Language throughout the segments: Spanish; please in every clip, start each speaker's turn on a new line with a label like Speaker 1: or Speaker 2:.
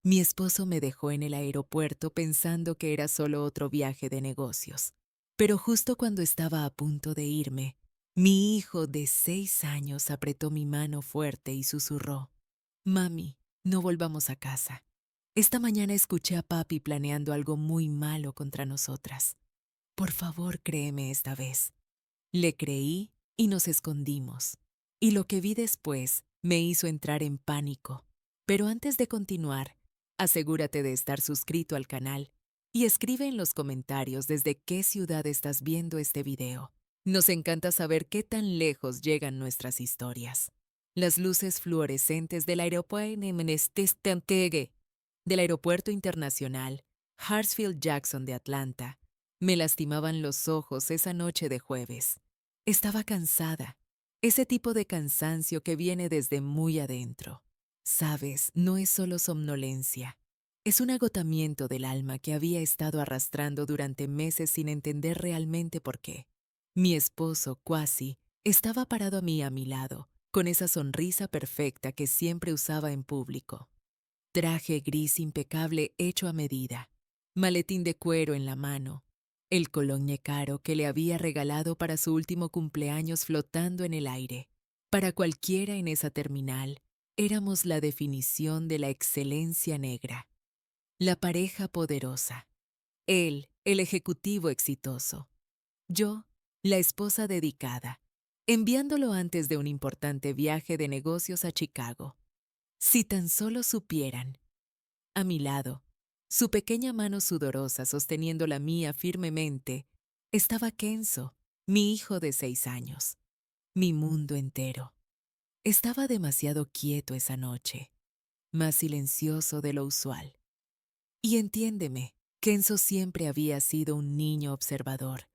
Speaker 1: Mi esposo me dejó en el aeropuerto pensando que era solo otro viaje de negocios. Pero justo cuando estaba a punto de irme, mi hijo de 6 años apretó mi mano fuerte y susurró: Mami, no volvamos a casa. Esta mañana escuché a papi planeando algo muy malo contra nosotras. Por favor, créeme esta vez. Le creí y nos escondimos. Y lo que vi después me hizo entrar en pánico. Pero antes de continuar, asegúrate de estar suscrito al canal y escribe en los comentarios desde qué ciudad estás viendo este video. Nos encanta saber qué tan lejos llegan nuestras historias. Las luces fluorescentes del aeropuerto internacional Hartsfield-Jackson de Atlanta me lastimaban los ojos esa noche de jueves. Estaba cansada, ese tipo de cansancio que viene desde muy adentro. Sabes, no es solo somnolencia. Es un agotamiento del alma que había estado arrastrando durante meses sin entender realmente por qué. Mi esposo, Kwasi, estaba parado a mi lado, con esa sonrisa perfecta que siempre usaba en público. Traje gris impecable hecho a medida, maletín de cuero en la mano, el cologne caro que le había regalado para su último cumpleaños flotando en el aire. Para cualquiera en esa terminal, éramos la definición de la excelencia negra. La pareja poderosa. Él, el ejecutivo exitoso. Yo, la esposa dedicada, enviándolo antes de un importante viaje de negocios a Chicago. Si tan solo supieran. A mi lado, su pequeña mano sudorosa sosteniendo la mía firmemente, estaba Kenzo, mi hijo de 6 años. Mi mundo entero. Estaba demasiado quieto esa noche, más silencioso de lo usual. Y entiéndeme, Kenzo siempre había sido un niño observador,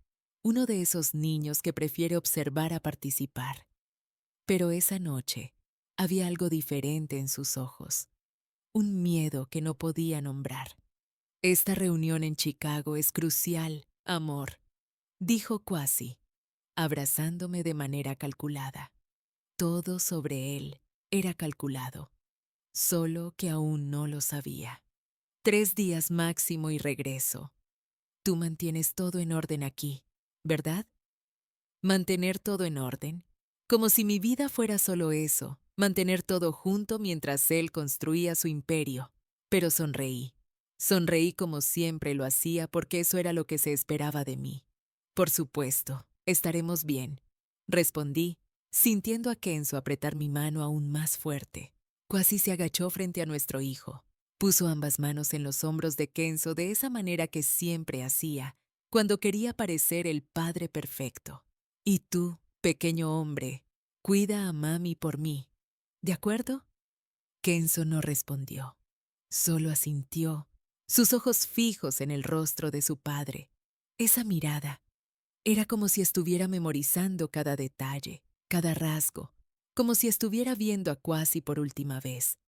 Speaker 1: uno de esos niños que prefiere observar a participar. Pero esa noche había algo diferente en sus ojos, un miedo que no podía nombrar. Esta reunión en Chicago es crucial, amor, dijo Kwasi, abrazándome de manera calculada. Todo sobre él era calculado, solo que aún no lo sabía. 3 días máximo y regreso. Tú mantienes todo en orden aquí, ¿verdad? Mantener todo en orden, como si mi vida fuera solo eso, mantener todo junto mientras él construía su imperio. Pero sonreí. Sonreí como siempre lo hacía porque eso era lo que se esperaba de mí. Por supuesto, estaremos bien, respondí, sintiendo a Kenzo apretar mi mano aún más fuerte. Kwasi se agachó frente a nuestro hijo. Puso ambas manos en los hombros de Kenzo de esa manera que siempre hacía, cuando quería parecer el padre perfecto. Y tú, pequeño hombre, cuida a mami por mí, ¿de acuerdo? Kenzo no respondió, solo asintió, sus ojos fijos en el rostro de su padre. Esa mirada era como si estuviera memorizando cada detalle, cada rasgo, como si estuviera viendo a Kwasi por última vez.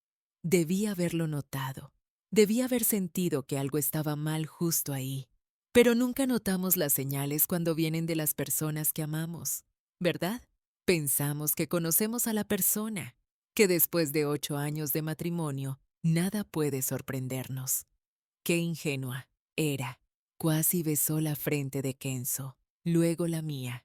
Speaker 1: Debía haberlo notado, debía haber sentido que algo estaba mal justo ahí. Pero nunca notamos las señales cuando vienen de las personas que amamos, ¿verdad? Pensamos que conocemos a la persona, que después de 8 años de matrimonio, nada puede sorprendernos. Qué ingenua era. Kwasi besó la frente de Kenzo, luego la mía.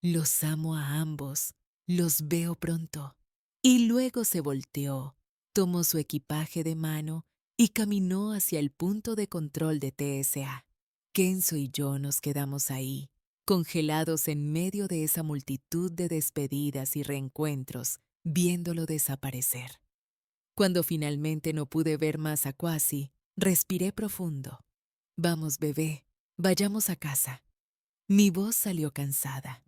Speaker 1: Los amo a ambos, los veo pronto. Y luego se volteó, tomó su equipaje de mano y caminó hacia el punto de control de TSA. Kenzo y yo nos quedamos ahí, congelados en medio de esa multitud de despedidas y reencuentros, viéndolo desaparecer. Cuando finalmente no pude ver más a Kwasi, respiré profundo. Vamos, bebé, vayamos a casa. Mi voz salió cansada.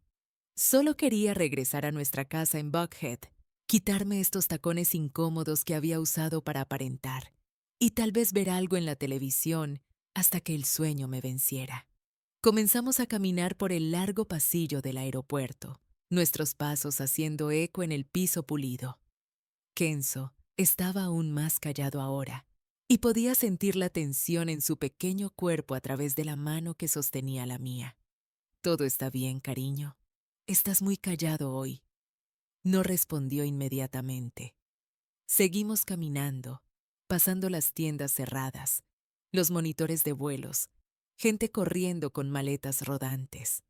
Speaker 1: Solo quería regresar a nuestra casa en Buckhead, quitarme estos tacones incómodos que había usado para aparentar, y tal vez ver algo en la televisión hasta que el sueño me venciera. Comenzamos a caminar por el largo pasillo del aeropuerto, nuestros pasos haciendo eco en el piso pulido. Kenzo estaba aún más callado ahora, y podía sentir la tensión en su pequeño cuerpo a través de la mano que sostenía la mía. Todo está bien, cariño. Estás muy callado hoy. No respondió inmediatamente. Seguimos caminando, pasando las tiendas cerradas, los monitores de vuelos, gente corriendo con maletas rodantes.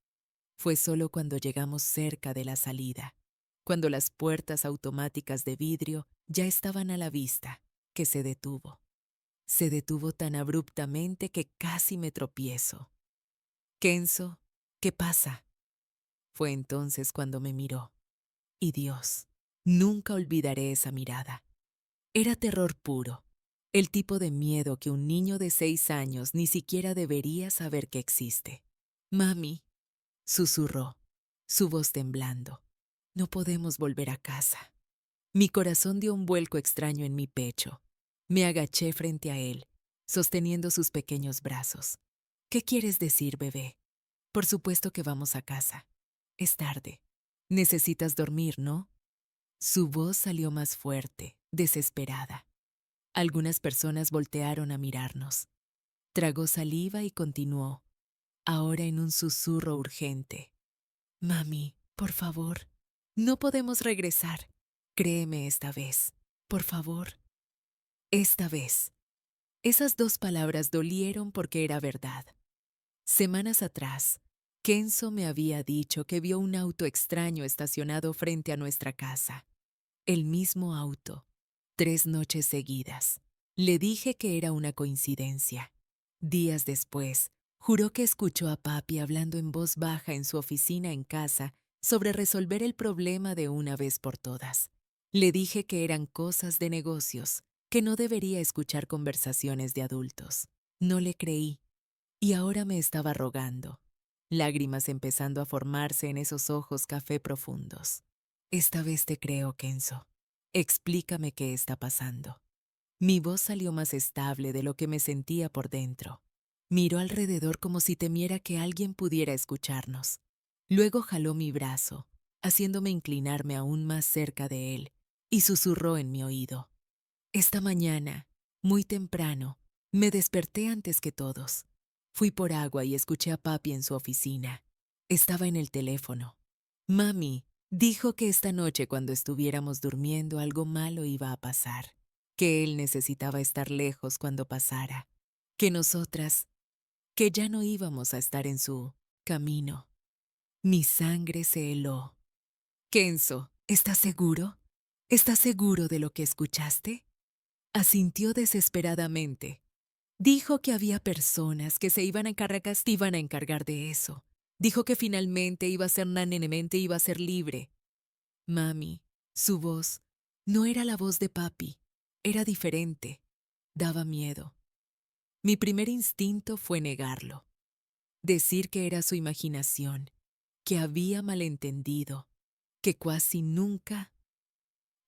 Speaker 1: Fue solo cuando llegamos cerca de la salida, cuando las puertas automáticas de vidrio ya estaban a la vista, que se detuvo. Se detuvo tan abruptamente que casi me tropiezo. Kenzo, ¿qué pasa? Fue entonces cuando me miró. Y Dios, nunca olvidaré esa mirada. Era terror puro, el tipo de miedo que un niño de 6 años ni siquiera debería saber que existe. Mami, susurró, su voz temblando. No podemos volver a casa. Mi corazón dio un vuelco extraño en mi pecho. Me agaché frente a él, sosteniendo sus pequeños brazos. ¿Qué quieres decir, bebé? Por supuesto que vamos a casa. Es tarde. Necesitas dormir, ¿no? Su voz salió más fuerte, desesperada. Algunas personas voltearon a mirarnos. Tragó saliva y continuó, ahora en un susurro urgente. Mami, por favor, no podemos regresar. Créeme esta vez, por favor. Esta vez. Esas 2 palabras dolieron porque era verdad. Semanas atrás, Kenzo me había dicho que vio un auto extraño estacionado frente a nuestra casa. El mismo auto, 3 noches seguidas. Le dije que era una coincidencia. Días después, juró que escuchó a papi hablando en voz baja en su oficina en casa sobre resolver el problema de una vez por todas. Le dije que eran cosas de negocios, que no debería escuchar conversaciones de adultos. No le creí, y ahora me estaba rogando, lágrimas empezando a formarse en esos ojos café profundos. Esta vez te creo, Kenzo. Explícame qué está pasando. Mi voz salió más estable de lo que me sentía por dentro. Miró alrededor como si temiera que alguien pudiera escucharnos. Luego jaló mi brazo, haciéndome inclinarme aún más cerca de él, y susurró en mi oído. Esta mañana, muy temprano, me desperté antes que todos. Fui por agua y escuché a papi en su oficina. Estaba en el teléfono. Mami dijo que esta noche cuando estuviéramos durmiendo algo malo iba a pasar, que él necesitaba estar lejos cuando pasara, que nosotras, que ya no íbamos a estar en su camino. Mi sangre se heló. Kenzo, ¿estás seguro? ¿Estás seguro de lo que escuchaste? Asintió desesperadamente. Dijo que había personas que se iban a encargar de eso. Dijo que finalmente iba a ser nanenemente iba a ser libre. Mami, su voz, no era la voz de papi, era diferente. Daba miedo. Mi primer instinto fue negarlo. Decir que era su imaginación, que había malentendido, que casi nunca.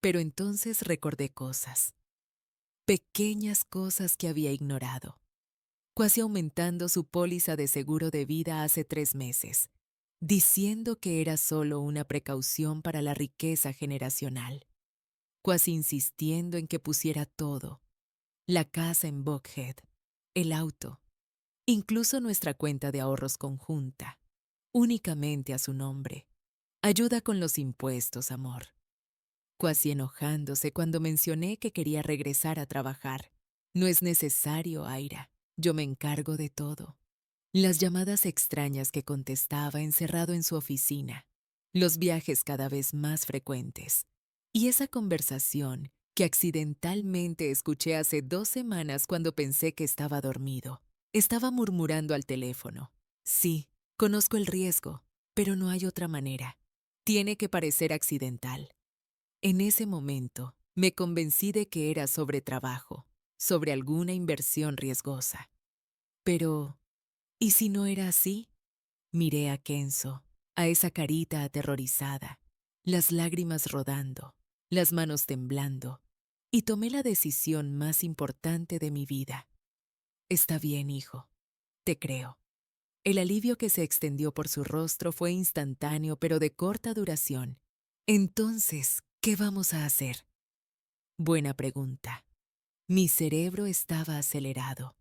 Speaker 1: Pero entonces recordé cosas. Pequeñas cosas que había ignorado. Casi aumentando su póliza de seguro de vida hace 3 meses, diciendo que era solo una precaución para la riqueza generacional, casi insistiendo en que pusiera todo, la casa en Buckhead, el auto, incluso nuestra cuenta de ahorros conjunta, únicamente a su nombre. Ayuda con los impuestos, amor. Casi enojándose cuando mencioné que quería regresar a trabajar. No es necesario, Aira. Yo me encargo de todo. Las llamadas extrañas que contestaba encerrado en su oficina. Los viajes cada vez más frecuentes. Y esa conversación que accidentalmente escuché hace 2 semanas cuando pensé que estaba dormido. Estaba murmurando al teléfono. Sí, conozco el riesgo, pero no hay otra manera. Tiene que parecer accidental. En ese momento, me convencí de que era sobre trabajo, sobre alguna inversión riesgosa. Pero, ¿y si no era así? Miré a Kenzo, a esa carita aterrorizada, las lágrimas rodando, las manos temblando, y tomé la decisión más importante de mi vida. Está bien, hijo. Te creo. El alivio que se extendió por su rostro fue instantáneo, pero de corta duración. Entonces, ¿qué vamos a hacer? Buena pregunta. Mi cerebro estaba acelerado.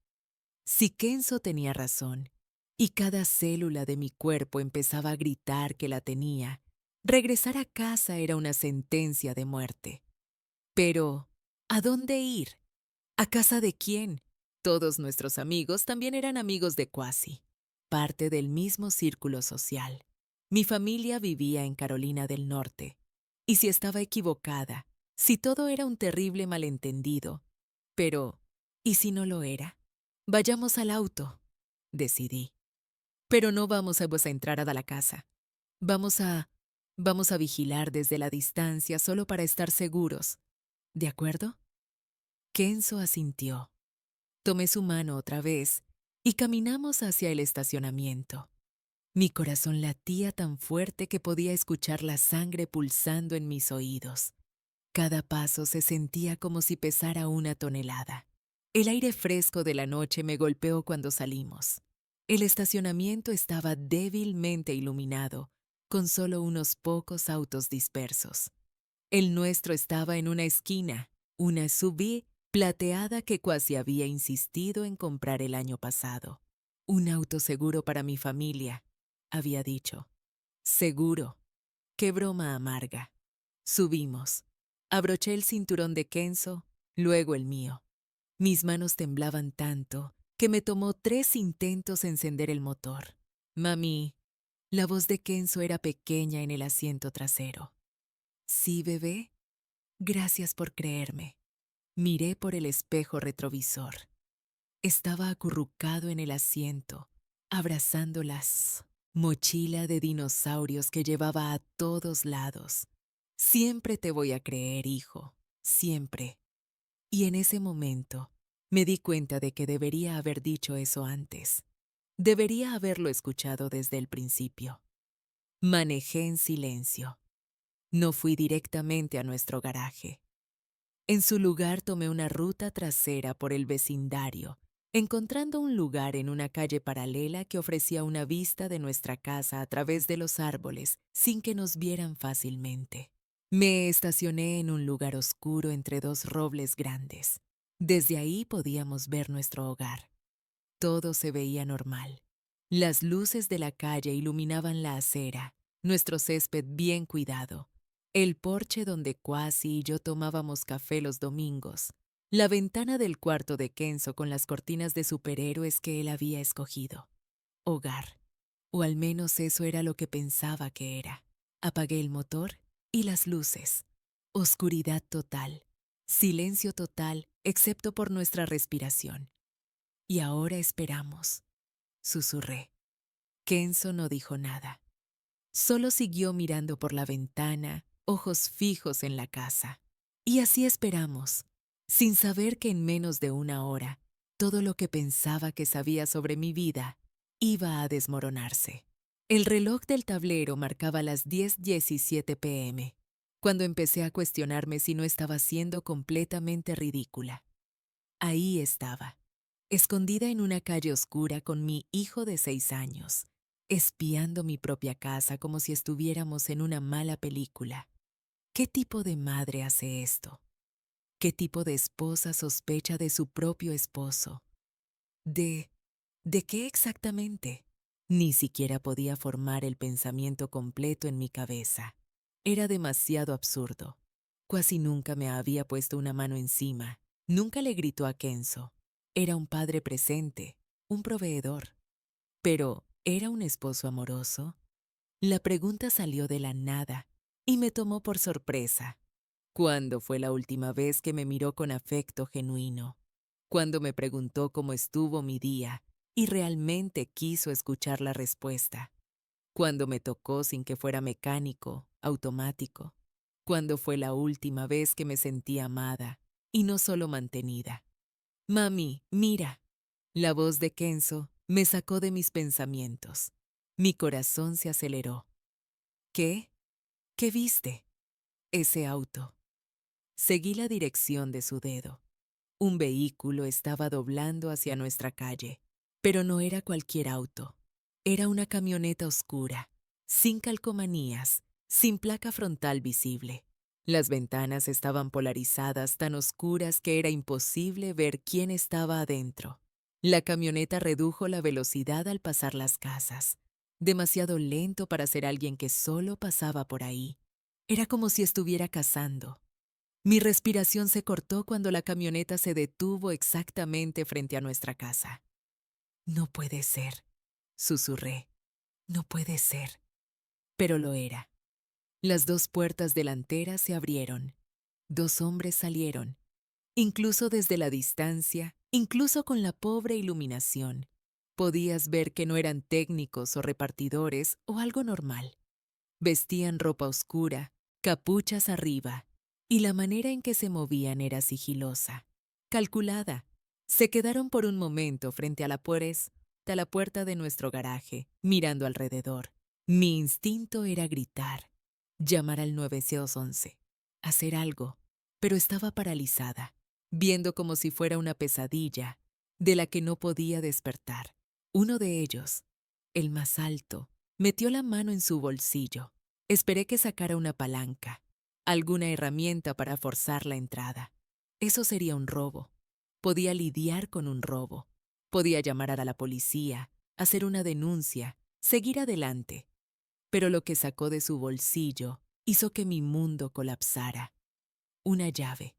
Speaker 1: Si Kenzo tenía razón, y cada célula de mi cuerpo empezaba a gritar que la tenía, regresar a casa era una sentencia de muerte. Pero, ¿a dónde ir? ¿A casa de quién? Todos nuestros amigos también eran amigos de Kwasi, parte del mismo círculo social. Mi familia vivía en Carolina del Norte, y si estaba equivocada, si todo era un terrible malentendido, pero ¿y si no lo era? Vayamos al auto, decidí. Pero no vamos a entrar a la casa. Vamos a... Vamos a vigilar desde la distancia solo para estar seguros. ¿De acuerdo? Kenzo asintió. Tomé su mano otra vez y caminamos hacia el estacionamiento. Mi corazón latía tan fuerte que podía escuchar la sangre pulsando en mis oídos. Cada paso se sentía como si pesara 1 tonelada. El aire fresco de la noche me golpeó cuando salimos. El estacionamiento estaba débilmente iluminado, con solo unos pocos autos dispersos. El nuestro estaba en una esquina, una SUV plateada que Kwasi había insistido en comprar el año pasado. Un auto seguro para mi familia, había dicho. Seguro. Qué broma amarga. Subimos. Abroché el cinturón de Kenzo, luego el mío. Mis manos temblaban tanto que me tomó 3 intentos encender el motor. Mami, la voz de Kenzo era pequeña en el asiento trasero. ¿Sí, bebé? Gracias por creerme. Miré por el espejo retrovisor. Estaba acurrucado en el asiento, abrazando las mochila de dinosaurios que llevaba a todos lados. Siempre te voy a creer, hijo, siempre. Y en ese momento me di cuenta de que debería haber dicho eso antes. Debería haberlo escuchado desde el principio. Manejé en silencio. No fui directamente a nuestro garaje. En su lugar tomé una ruta trasera por el vecindario, encontrando un lugar en una calle paralela que ofrecía una vista de nuestra casa a través de los árboles sin que nos vieran fácilmente. Me estacioné en un lugar oscuro entre 2 robles grandes. Desde ahí podíamos ver nuestro hogar. Todo se veía normal. Las luces de la calle iluminaban la acera, nuestro césped bien cuidado, el porche donde Kwasi y yo tomábamos café los domingos, la ventana del cuarto de Kenzo con las cortinas de superhéroes que él había escogido. Hogar. O al menos eso era lo que pensaba que era. Apagué el motor y las luces. Oscuridad total. Silencio total, excepto por nuestra respiración. Y ahora esperamos, susurré. Kenzo no dijo nada. Solo siguió mirando por la ventana, ojos fijos en la casa. Y así esperamos, sin saber que en menos de 1 hora, todo lo que pensaba que sabía sobre mi vida iba a desmoronarse. El reloj del tablero marcaba las 10:17 p.m., cuando empecé a cuestionarme si no estaba siendo completamente ridícula. Ahí estaba, escondida en una calle oscura con mi hijo de 6 años, espiando mi propia casa como si estuviéramos en una mala película. ¿Qué tipo de madre hace esto? ¿Qué tipo de esposa sospecha de su propio esposo? ¿De qué exactamente? Ni siquiera podía formar el pensamiento completo en mi cabeza. Era demasiado absurdo. Casi nunca me había puesto una mano encima. Nunca le gritó a Kenzo. Era un padre presente, un proveedor. Pero, ¿era un esposo amoroso? La pregunta salió de la nada y me tomó por sorpresa. ¿Cuándo fue la última vez que me miró con afecto genuino? Cuando me preguntó cómo estuvo mi día y realmente quiso escuchar la respuesta. Cuando me tocó sin que fuera mecánico, automático. Cuando fue la última vez que me sentí amada y no solo mantenida. Mami, mira. La voz de Kenzo me sacó de mis pensamientos. Mi corazón se aceleró. ¿Qué? ¿Qué viste? Ese auto. Seguí la dirección de su dedo. Un vehículo estaba doblando hacia nuestra calle, pero no era cualquier auto. Era una camioneta oscura, sin calcomanías, sin placa frontal visible. Las ventanas estaban polarizadas tan oscuras que era imposible ver quién estaba adentro. La camioneta redujo la velocidad al pasar las casas, demasiado lento para ser alguien que solo pasaba por ahí. Era como si estuviera cazando. Mi respiración se cortó cuando la camioneta se detuvo exactamente frente a nuestra casa. No puede ser, susurré. No puede ser. Pero lo era. Las dos puertas delanteras se abrieron. Dos hombres salieron. Incluso desde la distancia, incluso con la pobre iluminación, podías ver que no eran técnicos o repartidores o algo normal. Vestían ropa oscura, capuchas arriba, y la manera en que se movían era sigilosa, calculada. Se quedaron por un momento frente a la puerta de nuestro garaje, mirando alrededor. Mi instinto era gritar, llamar al 911, hacer algo, pero estaba paralizada, viendo como si fuera una pesadilla de la que no podía despertar. Uno de ellos, el más alto, metió la mano en su bolsillo. Esperé que sacara una palanca, alguna herramienta para forzar la entrada. Eso sería un robo. Podía lidiar con un robo. Podía llamar a la policía, hacer una denuncia, seguir adelante. Pero lo que sacó de su bolsillo hizo que mi mundo colapsara. Una llave.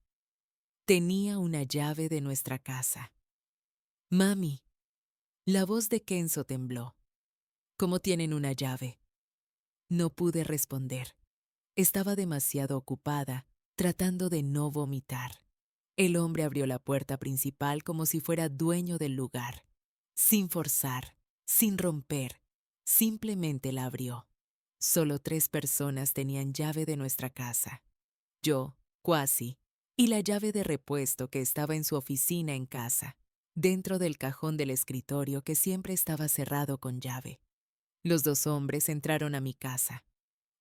Speaker 1: Tenía una llave de nuestra casa. Mami. La voz de Kenzo tembló. ¿Cómo tienen una llave? No pude responder. Estaba demasiado ocupada, tratando de no vomitar. El hombre abrió la puerta principal como si fuera dueño del lugar. Sin forzar, sin romper, simplemente la abrió. Solo 3 personas tenían llave de nuestra casa. Yo, Kwasi, y la llave de repuesto que estaba en su oficina en casa, dentro del cajón del escritorio que siempre estaba cerrado con llave. Los 2 hombres entraron a mi casa,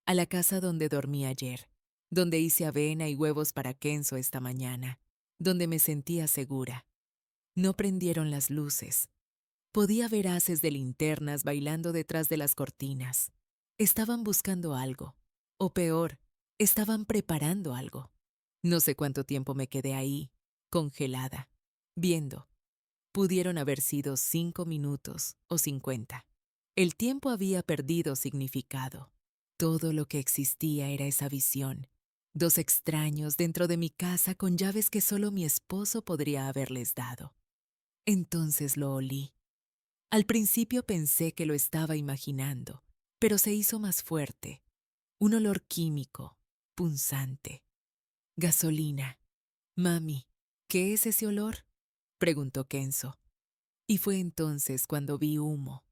Speaker 1: a la casa donde dormí ayer, donde hice avena y huevos para Kenzo esta mañana, donde me sentía segura. No prendieron las luces. Podía ver haces de linternas bailando detrás de las cortinas. Estaban buscando algo, o peor, estaban preparando algo. No sé cuánto tiempo me quedé ahí, congelada, viendo. Pudieron haber sido 5 minutos o 50. El tiempo había perdido significado. Todo lo que existía era esa visión. 2 extraños dentro de mi casa con llaves que solo mi esposo podría haberles dado. Entonces lo olí. Al principio pensé que lo estaba imaginando, pero se hizo más fuerte. Un olor químico, punzante. Gasolina. Mami, ¿qué es ese olor? Preguntó Kenzo. Y fue entonces cuando vi humo.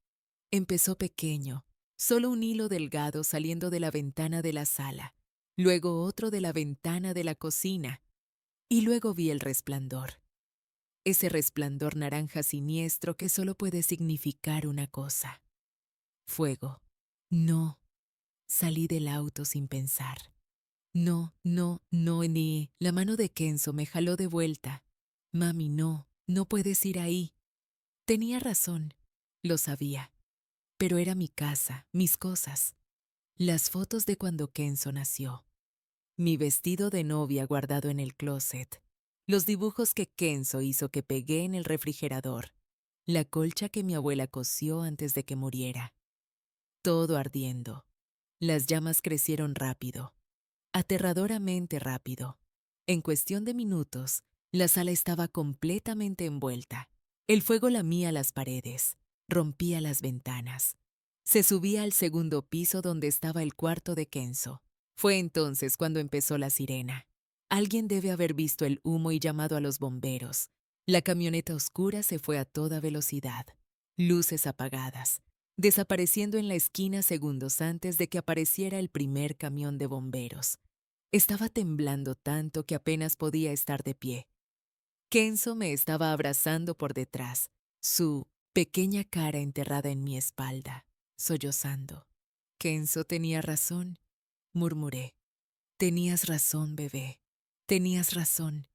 Speaker 1: Empezó pequeño, solo un hilo delgado saliendo de la ventana de la sala, luego otro de la ventana de la cocina, y luego vi el resplandor. Ese resplandor naranja siniestro que solo puede significar una cosa. Fuego. No. Salí del auto sin pensar. No, no, no, ni. La mano de Kenzo me jaló de vuelta. Mami, no, no puedes ir ahí. Tenía razón. Lo sabía. Pero era mi casa, mis cosas. Las fotos de cuando Kenzo nació. Mi vestido de novia guardado en el closet. Los dibujos que Kenzo hizo que pegué en el refrigerador. La colcha que mi abuela cosió antes de que muriera. Todo ardiendo. Las llamas crecieron rápido. Aterradoramente rápido. En cuestión de minutos, la sala estaba completamente envuelta. El fuego lamía las paredes, rompía las ventanas. Se subía al segundo piso donde estaba el cuarto de Kenzo. Fue entonces cuando empezó la sirena. Alguien debe haber visto el humo y llamado a los bomberos. La camioneta oscura se fue a toda velocidad. Luces apagadas, desapareciendo en la esquina segundos antes de que apareciera el primer camión de bomberos. Estaba temblando tanto que apenas podía estar de pie. Kenzo me estaba abrazando por detrás, su pequeña cara enterrada en mi espalda, sollozando. Kenzo tenía razón, murmuré. Tenías razón, bebé. Tenías razón.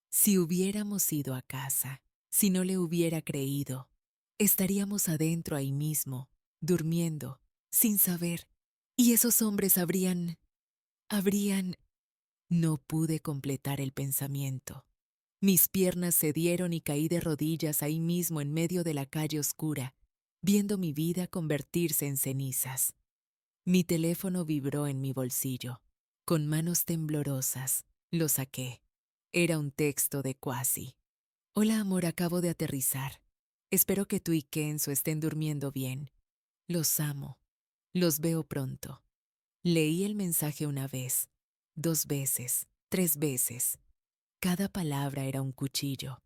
Speaker 1: Si hubiéramos ido a casa, si no le hubiera creído, estaríamos adentro ahí mismo, durmiendo, sin saber. Y esos hombres habrían... No pude completar el pensamiento. Mis piernas cedieron y caí de rodillas ahí mismo en medio de la calle oscura, viendo mi vida convertirse en cenizas. Mi teléfono vibró en mi bolsillo. Con manos temblorosas, Lo saqué. Era un texto de Kwasi. Hola amor, acabo de aterrizar. Espero que tú y Kenzo estén durmiendo bien. Los amo. Los veo pronto. Leí el mensaje una vez, 2 veces, 3 veces. Cada palabra era un cuchillo.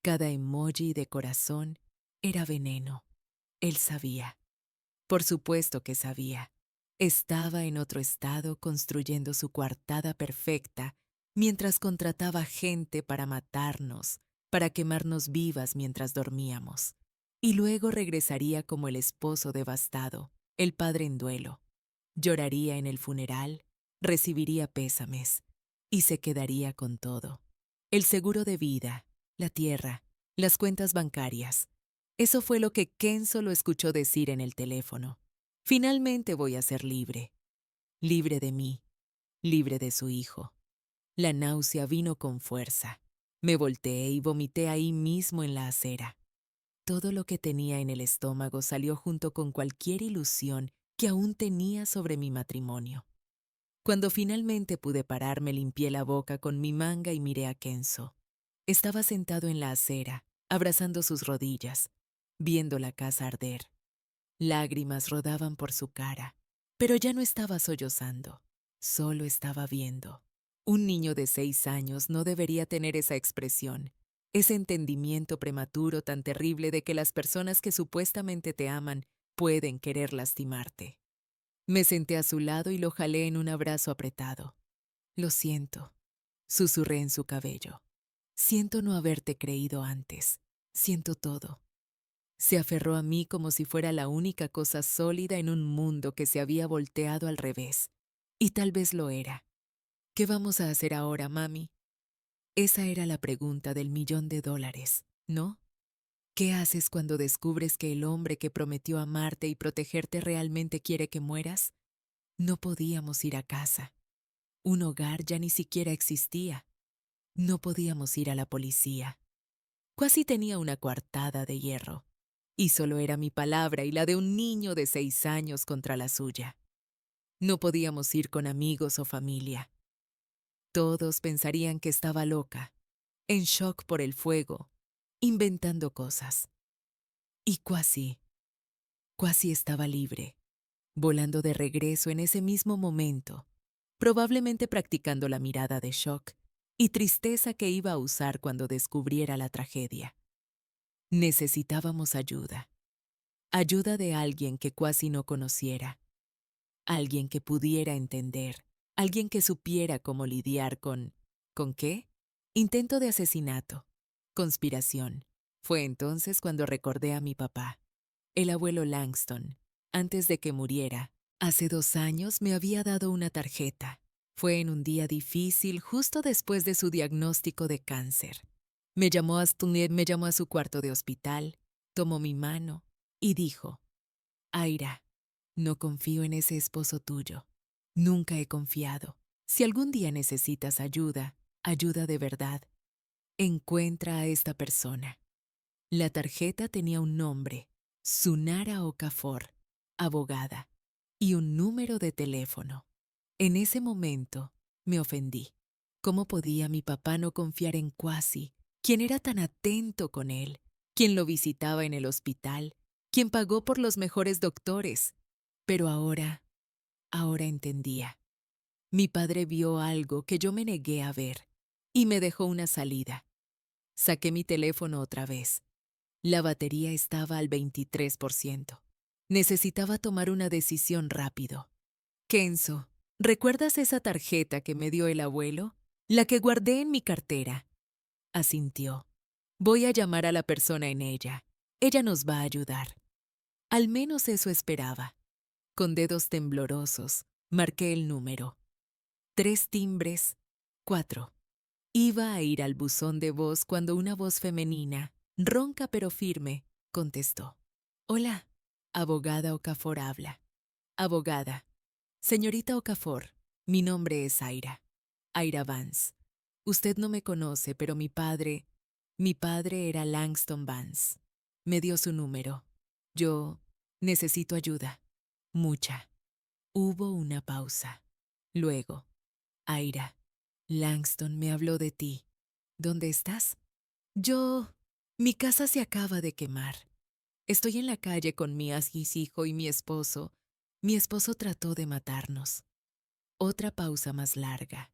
Speaker 1: Cada emoji de corazón era veneno. Él sabía. Por supuesto que sabía. Estaba en otro estado construyendo su coartada perfecta mientras contrataba gente para matarnos, para quemarnos vivas mientras dormíamos. Y luego regresaría como el esposo devastado, el padre en duelo. Lloraría en el funeral, recibiría pésames y se quedaría con todo. El seguro de vida, la tierra, las cuentas bancarias. Eso fue lo que Kenzo lo escuchó decir en el teléfono. Finalmente voy a ser libre. Libre de mí, libre de su hijo. La náusea vino con fuerza. Me volteé y vomité ahí mismo en la acera. Todo lo que tenía en el estómago salió junto con cualquier ilusión que aún tenía sobre mi matrimonio. Cuando finalmente pude parar, me limpié la boca con mi manga y miré a Kenzo. Estaba sentado en la acera, abrazando sus rodillas, viendo la casa arder. Lágrimas rodaban por su cara, pero ya no estaba sollozando, solo estaba viendo. Un niño de 6 años no debería tener esa expresión, ese entendimiento prematuro tan terrible de que las personas que supuestamente te aman pueden querer lastimarte. Me senté a su lado y lo jalé en un abrazo apretado. Lo siento, susurré en su cabello. Siento no haberte creído antes. Siento todo. Se aferró a mí como si fuera la única cosa sólida en un mundo que se había volteado al revés. Y tal vez lo era. ¿Qué vamos a hacer ahora, mami? Esa era la pregunta del $1.000.000, ¿no? ¿Qué haces cuando descubres que el hombre que prometió amarte y protegerte realmente quiere que mueras? No podíamos ir a casa. Un hogar ya ni siquiera existía. No podíamos ir a la policía. Casi tenía una coartada de hierro. Y solo era mi palabra y la de un niño de 6 años contra la suya. No podíamos ir con amigos o familia. Todos pensarían que estaba loca, en shock por el fuego, inventando cosas. Y Kwasi estaba libre, volando de regreso en ese mismo momento, probablemente practicando la mirada de shock y tristeza que iba a usar cuando descubriera la tragedia. Necesitábamos ayuda. Ayuda de alguien que Kwasi no conociera. Alguien que pudiera entender. Alguien que supiera cómo lidiar con... ¿Con qué? Intento de asesinato. Conspiración. Fue entonces cuando recordé a mi papá. El abuelo Langston. Antes de que muriera, hace 2 años me había dado una tarjeta. Fue en un día difícil justo después de su diagnóstico de cáncer. Me llamó a su cuarto de hospital, tomó mi mano y dijo, Aira, no confío en ese esposo tuyo. Nunca he confiado. Si algún día necesitas ayuda, ayuda de verdad, encuentra a esta persona. La tarjeta tenía un nombre, Sunara Okafor, abogada, y un número de teléfono. En ese momento me ofendí. ¿Cómo podía mi papá no confiar en Kwasi, quien era tan atento con él, quien lo visitaba en el hospital, quien pagó por los mejores doctores? Pero ahora entendía. Mi padre vio algo que yo me negué a ver y me dejó una salida. Saqué mi teléfono otra vez. La batería estaba al 23%. Necesitaba tomar una decisión rápido. Kenzo, ¿recuerdas esa tarjeta que me dio el abuelo? La que guardé en mi cartera. Asintió. Voy a llamar a la persona en ella. Ella nos va a ayudar. Al menos eso esperaba. Con dedos temblorosos, marqué el número. 3 timbres, 4. Iba a ir al buzón de voz cuando una voz femenina, ronca pero firme, contestó. Hola, abogada Okafor habla. Abogada. Señorita Okafor, mi nombre es Aira Vance. Usted no me conoce, pero mi padre era Langston Vance. Me dio su número. Yo necesito ayuda. Mucha. Hubo una pausa. Luego, Aira, Langston me habló de ti. ¿Dónde estás? Yo... Mi casa se acaba de quemar. Estoy en la calle con mi hijo y mi esposo. Mi esposo trató de matarnos. Otra pausa más larga.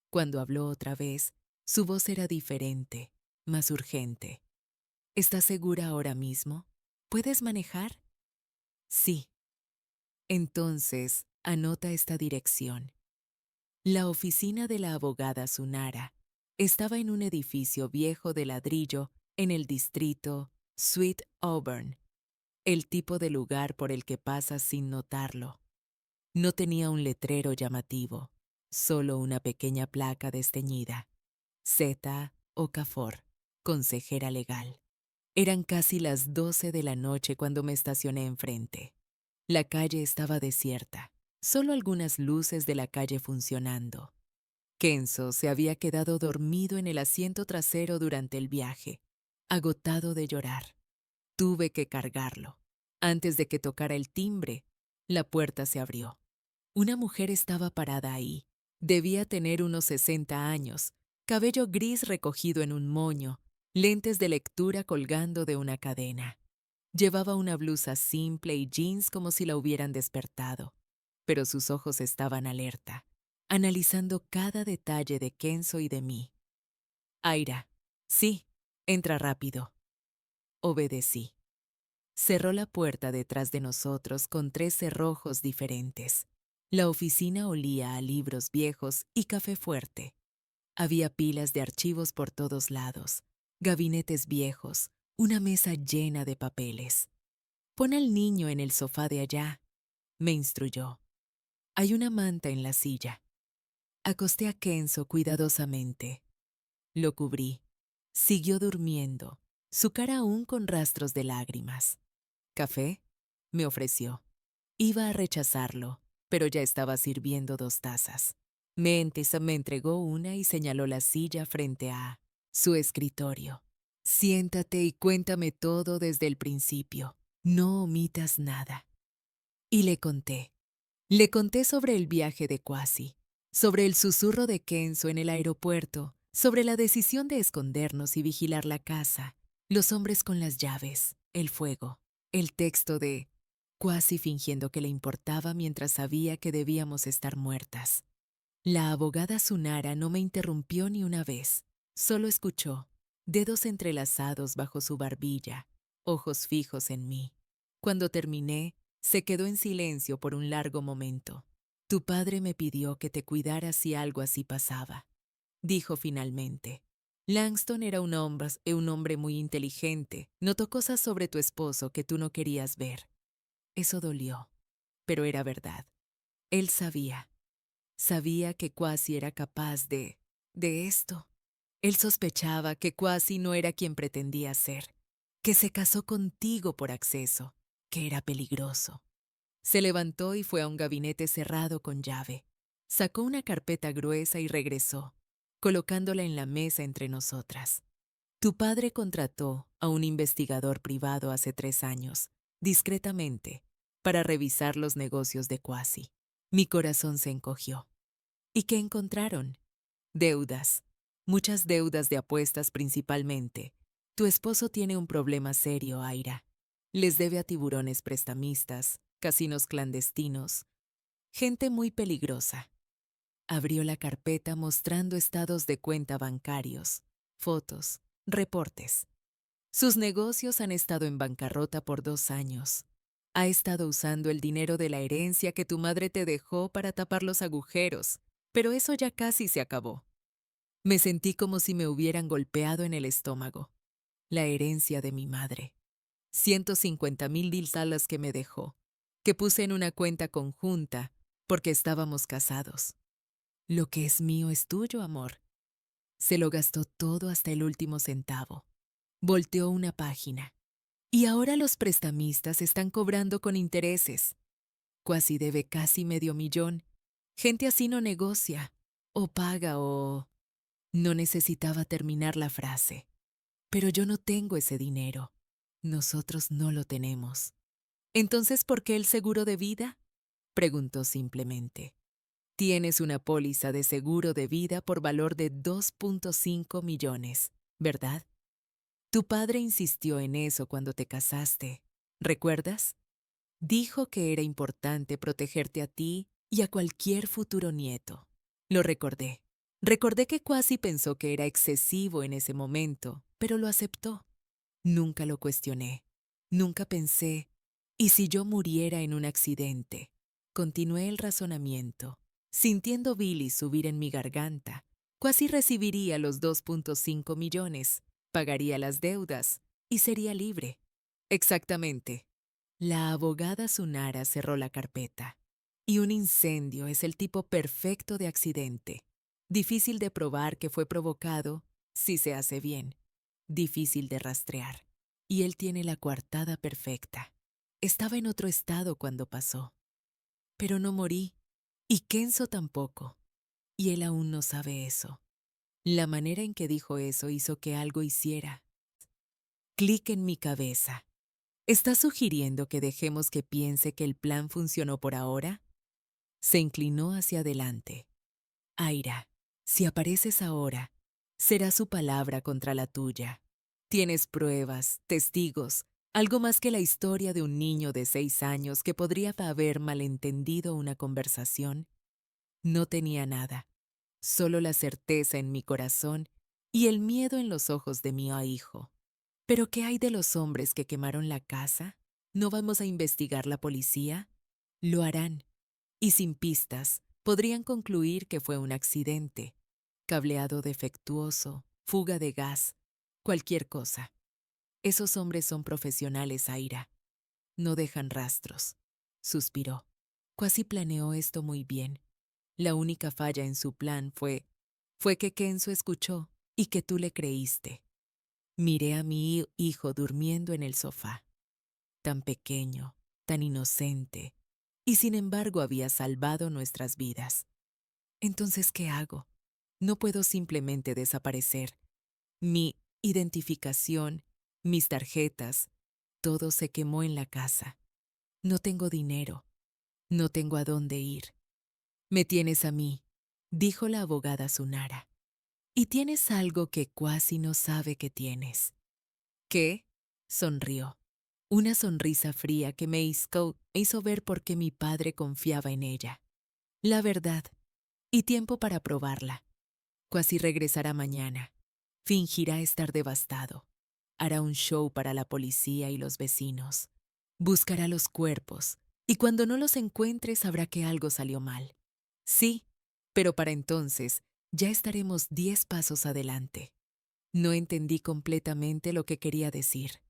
Speaker 1: Cuando habló otra vez, su voz era diferente, más urgente. ¿Estás segura ahora mismo? ¿Puedes manejar? Sí. Entonces, anota esta dirección. La oficina de la abogada Sunara estaba en un edificio viejo de ladrillo en el distrito Sweet Auburn, el tipo de lugar por el que pasas sin notarlo. No tenía un letrero llamativo, solo una pequeña placa desteñida. Z. Okafor, consejera legal. Eran casi las 12 de la noche cuando me estacioné enfrente. La calle estaba desierta, solo algunas luces de la calle funcionando. Kenzo se había quedado dormido en el asiento trasero durante el viaje, agotado de llorar. Tuve que cargarlo. Antes de que tocara el timbre, la puerta se abrió. Una mujer estaba parada ahí. Debía tener unos 60 años, cabello gris recogido en un moño, lentes de lectura colgando de una cadena. Llevaba una blusa simple y jeans como si la hubieran despertado, pero sus ojos estaban alerta, analizando cada detalle de Kenzo y de mí. Aira, sí, entra rápido. Obedecí. Cerró la puerta detrás de nosotros con 3 cerrojos diferentes. La oficina olía a libros viejos y café fuerte. Había pilas de archivos por todos lados, gabinetes viejos, una mesa llena de papeles. Pon al niño en el sofá de allá, me instruyó. Hay una manta en la silla. Acosté a Kenzo cuidadosamente. Lo cubrí. Siguió durmiendo, su cara aún con rastros de lágrimas. ¿Café? Me ofreció. Iba a rechazarlo, pero ya estaba sirviendo 2 tazas. Mentisa me entregó una y señaló la silla frente a su escritorio. Siéntate y cuéntame todo desde el principio. No omitas nada. Y le conté. Le conté sobre el viaje de Kwasi, sobre el susurro de Kenzo en el aeropuerto, sobre la decisión de escondernos y vigilar la casa, los hombres con las llaves, el fuego, el texto de Kwasi fingiendo que le importaba mientras sabía que debíamos estar muertas. La abogada Sunara no me interrumpió ni una vez, solo escuchó, dedos entrelazados bajo su barbilla, ojos fijos en mí. Cuando terminé, se quedó en silencio por un largo momento. Tu padre me pidió que te cuidara si algo así pasaba, dijo finalmente. Langston era un hombre muy inteligente. Notó cosas sobre tu esposo que tú no querías ver. Eso dolió, pero era verdad. Él sabía. Sabía que Kwasi era capaz de esto. Él sospechaba que Kwasi no era quien pretendía ser, que se casó contigo por acceso, que era peligroso. Se levantó y fue a un gabinete cerrado con llave. Sacó una carpeta gruesa y regresó, colocándola en la mesa entre nosotras. Tu padre contrató a un investigador privado hace 3 años, discretamente, para revisar los negocios de Kwasi. Mi corazón se encogió. ¿Y qué encontraron? Deudas. Muchas deudas de apuestas principalmente. Tu esposo tiene un problema serio, Aira. Les debe a tiburones prestamistas, casinos clandestinos, gente muy peligrosa. Abrió la carpeta mostrando estados de cuenta bancarios, fotos, reportes. Sus negocios han estado en bancarrota por 2 años. Ha estado usando el dinero de la herencia que tu madre te dejó para tapar los agujeros, pero eso ya casi se acabó. Me sentí como si me hubieran golpeado en el estómago. La herencia de mi madre. 150,000 dilsalas que me dejó, que puse en una cuenta conjunta porque estábamos casados. Lo que es mío es tuyo, amor. Se lo gastó todo hasta el último centavo. Volteó una página. Y ahora los prestamistas están cobrando con intereses. Kwasi debe casi $500,000. Gente así no negocia, o paga o... No necesitaba terminar la frase. Pero yo no tengo ese dinero. Nosotros no lo tenemos. ¿Entonces por qué el seguro de vida? Preguntó simplemente. Tienes una póliza de seguro de vida por valor de 2.5 millones, ¿verdad? Tu padre insistió en eso cuando te casaste. ¿Recuerdas? Dijo que era importante protegerte a ti y a cualquier futuro nieto. Lo recordé. Recordé que Kwasi pensó que era excesivo en ese momento, pero lo aceptó. Nunca lo cuestioné. Nunca pensé, ¿y si yo muriera en un accidente? Continué el razonamiento, sintiendo bilis subir en mi garganta. Kwasi recibiría los 2.5 millones, pagaría las deudas y sería libre. Exactamente. La abogada Sunara cerró la carpeta. Y un incendio es el tipo perfecto de accidente. Difícil de probar que fue provocado si se hace bien. Difícil de rastrear. Y él tiene la coartada perfecta. Estaba en otro estado cuando pasó. Pero no morí. Y Kenzo tampoco. Y él aún no sabe eso. La manera en que dijo eso hizo que algo hiciera. Clic en mi cabeza. ¿Estás sugiriendo que dejemos que piense que el plan funcionó por ahora? Se inclinó hacia adelante. Aira, si apareces ahora, será su palabra contra la tuya. Tienes pruebas, testigos, algo más que la historia de un niño de 6 años que podría haber malentendido una conversación. No tenía nada, solo la certeza en mi corazón y el miedo en los ojos de mi hijo. ¿Pero qué hay de los hombres que quemaron la casa? ¿No vamos a investigar la policía? Lo harán. Y sin pistas, podrían concluir que fue un accidente, cableado defectuoso, fuga de gas, cualquier cosa. Esos hombres son profesionales, Aira. No dejan rastros. Suspiró. Kwasi planeó esto muy bien. La única falla en su plan fue que Kenzo escuchó y que tú le creíste. Miré a mi hijo durmiendo en el sofá. Tan pequeño, tan inocente, y sin embargo había salvado nuestras vidas. Entonces, ¿qué hago? No puedo simplemente desaparecer. Mi identificación, mis tarjetas, todo se quemó en la casa. No tengo dinero, no tengo a dónde ir. Me tienes a mí, dijo la abogada Sunara. Y tienes algo que Kwasi no sabe que tienes. ¿Qué? Sonrió. Una sonrisa fría que me hizo ver por qué mi padre confiaba en ella. La verdad. Y tiempo para probarla. Kwasi regresará mañana. Fingirá estar devastado. Hará un show para la policía y los vecinos. Buscará los cuerpos. Y cuando no los encuentre sabrá que algo salió mal. Sí, pero para entonces ya estaremos 10 pasos adelante. No entendí completamente lo que quería decir,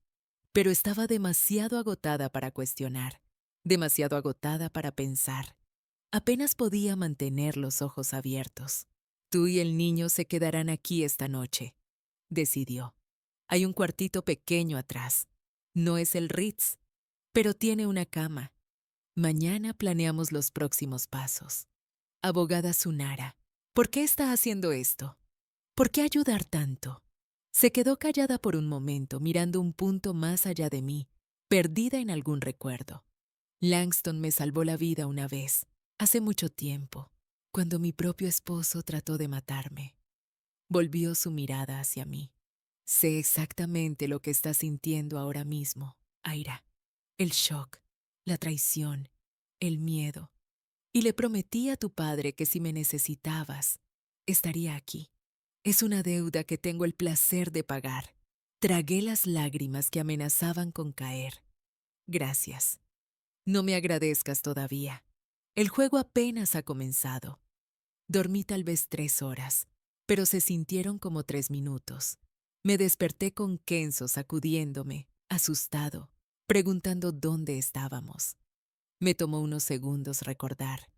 Speaker 1: pero estaba demasiado agotada para cuestionar, demasiado agotada para pensar. Apenas podía mantener los ojos abiertos. Tú y el niño se quedarán aquí esta noche, decidió. Hay un cuartito pequeño atrás. No es el Ritz, pero tiene una cama. Mañana planeamos los próximos pasos. Abogada Sunara, ¿por qué está haciendo esto? ¿Por qué ayudar tanto? Se quedó callada por un momento, mirando un punto más allá de mí, perdida en algún recuerdo. Langston me salvó la vida una vez, hace mucho tiempo, cuando mi propio esposo trató de matarme. Volvió su mirada hacia mí. Sé exactamente lo que estás sintiendo ahora mismo, Aira. El shock, la traición, el miedo. Y le prometí a tu padre que si me necesitabas, estaría aquí. Es una deuda que tengo el placer de pagar. Tragué las lágrimas que amenazaban con caer. Gracias. No me agradezcas todavía. El juego apenas ha comenzado. Dormí tal vez 3 horas, pero se sintieron como 3 minutos. Me desperté con Kenzo sacudiéndome, asustado, preguntando dónde estábamos. Me tomó unos segundos recordar.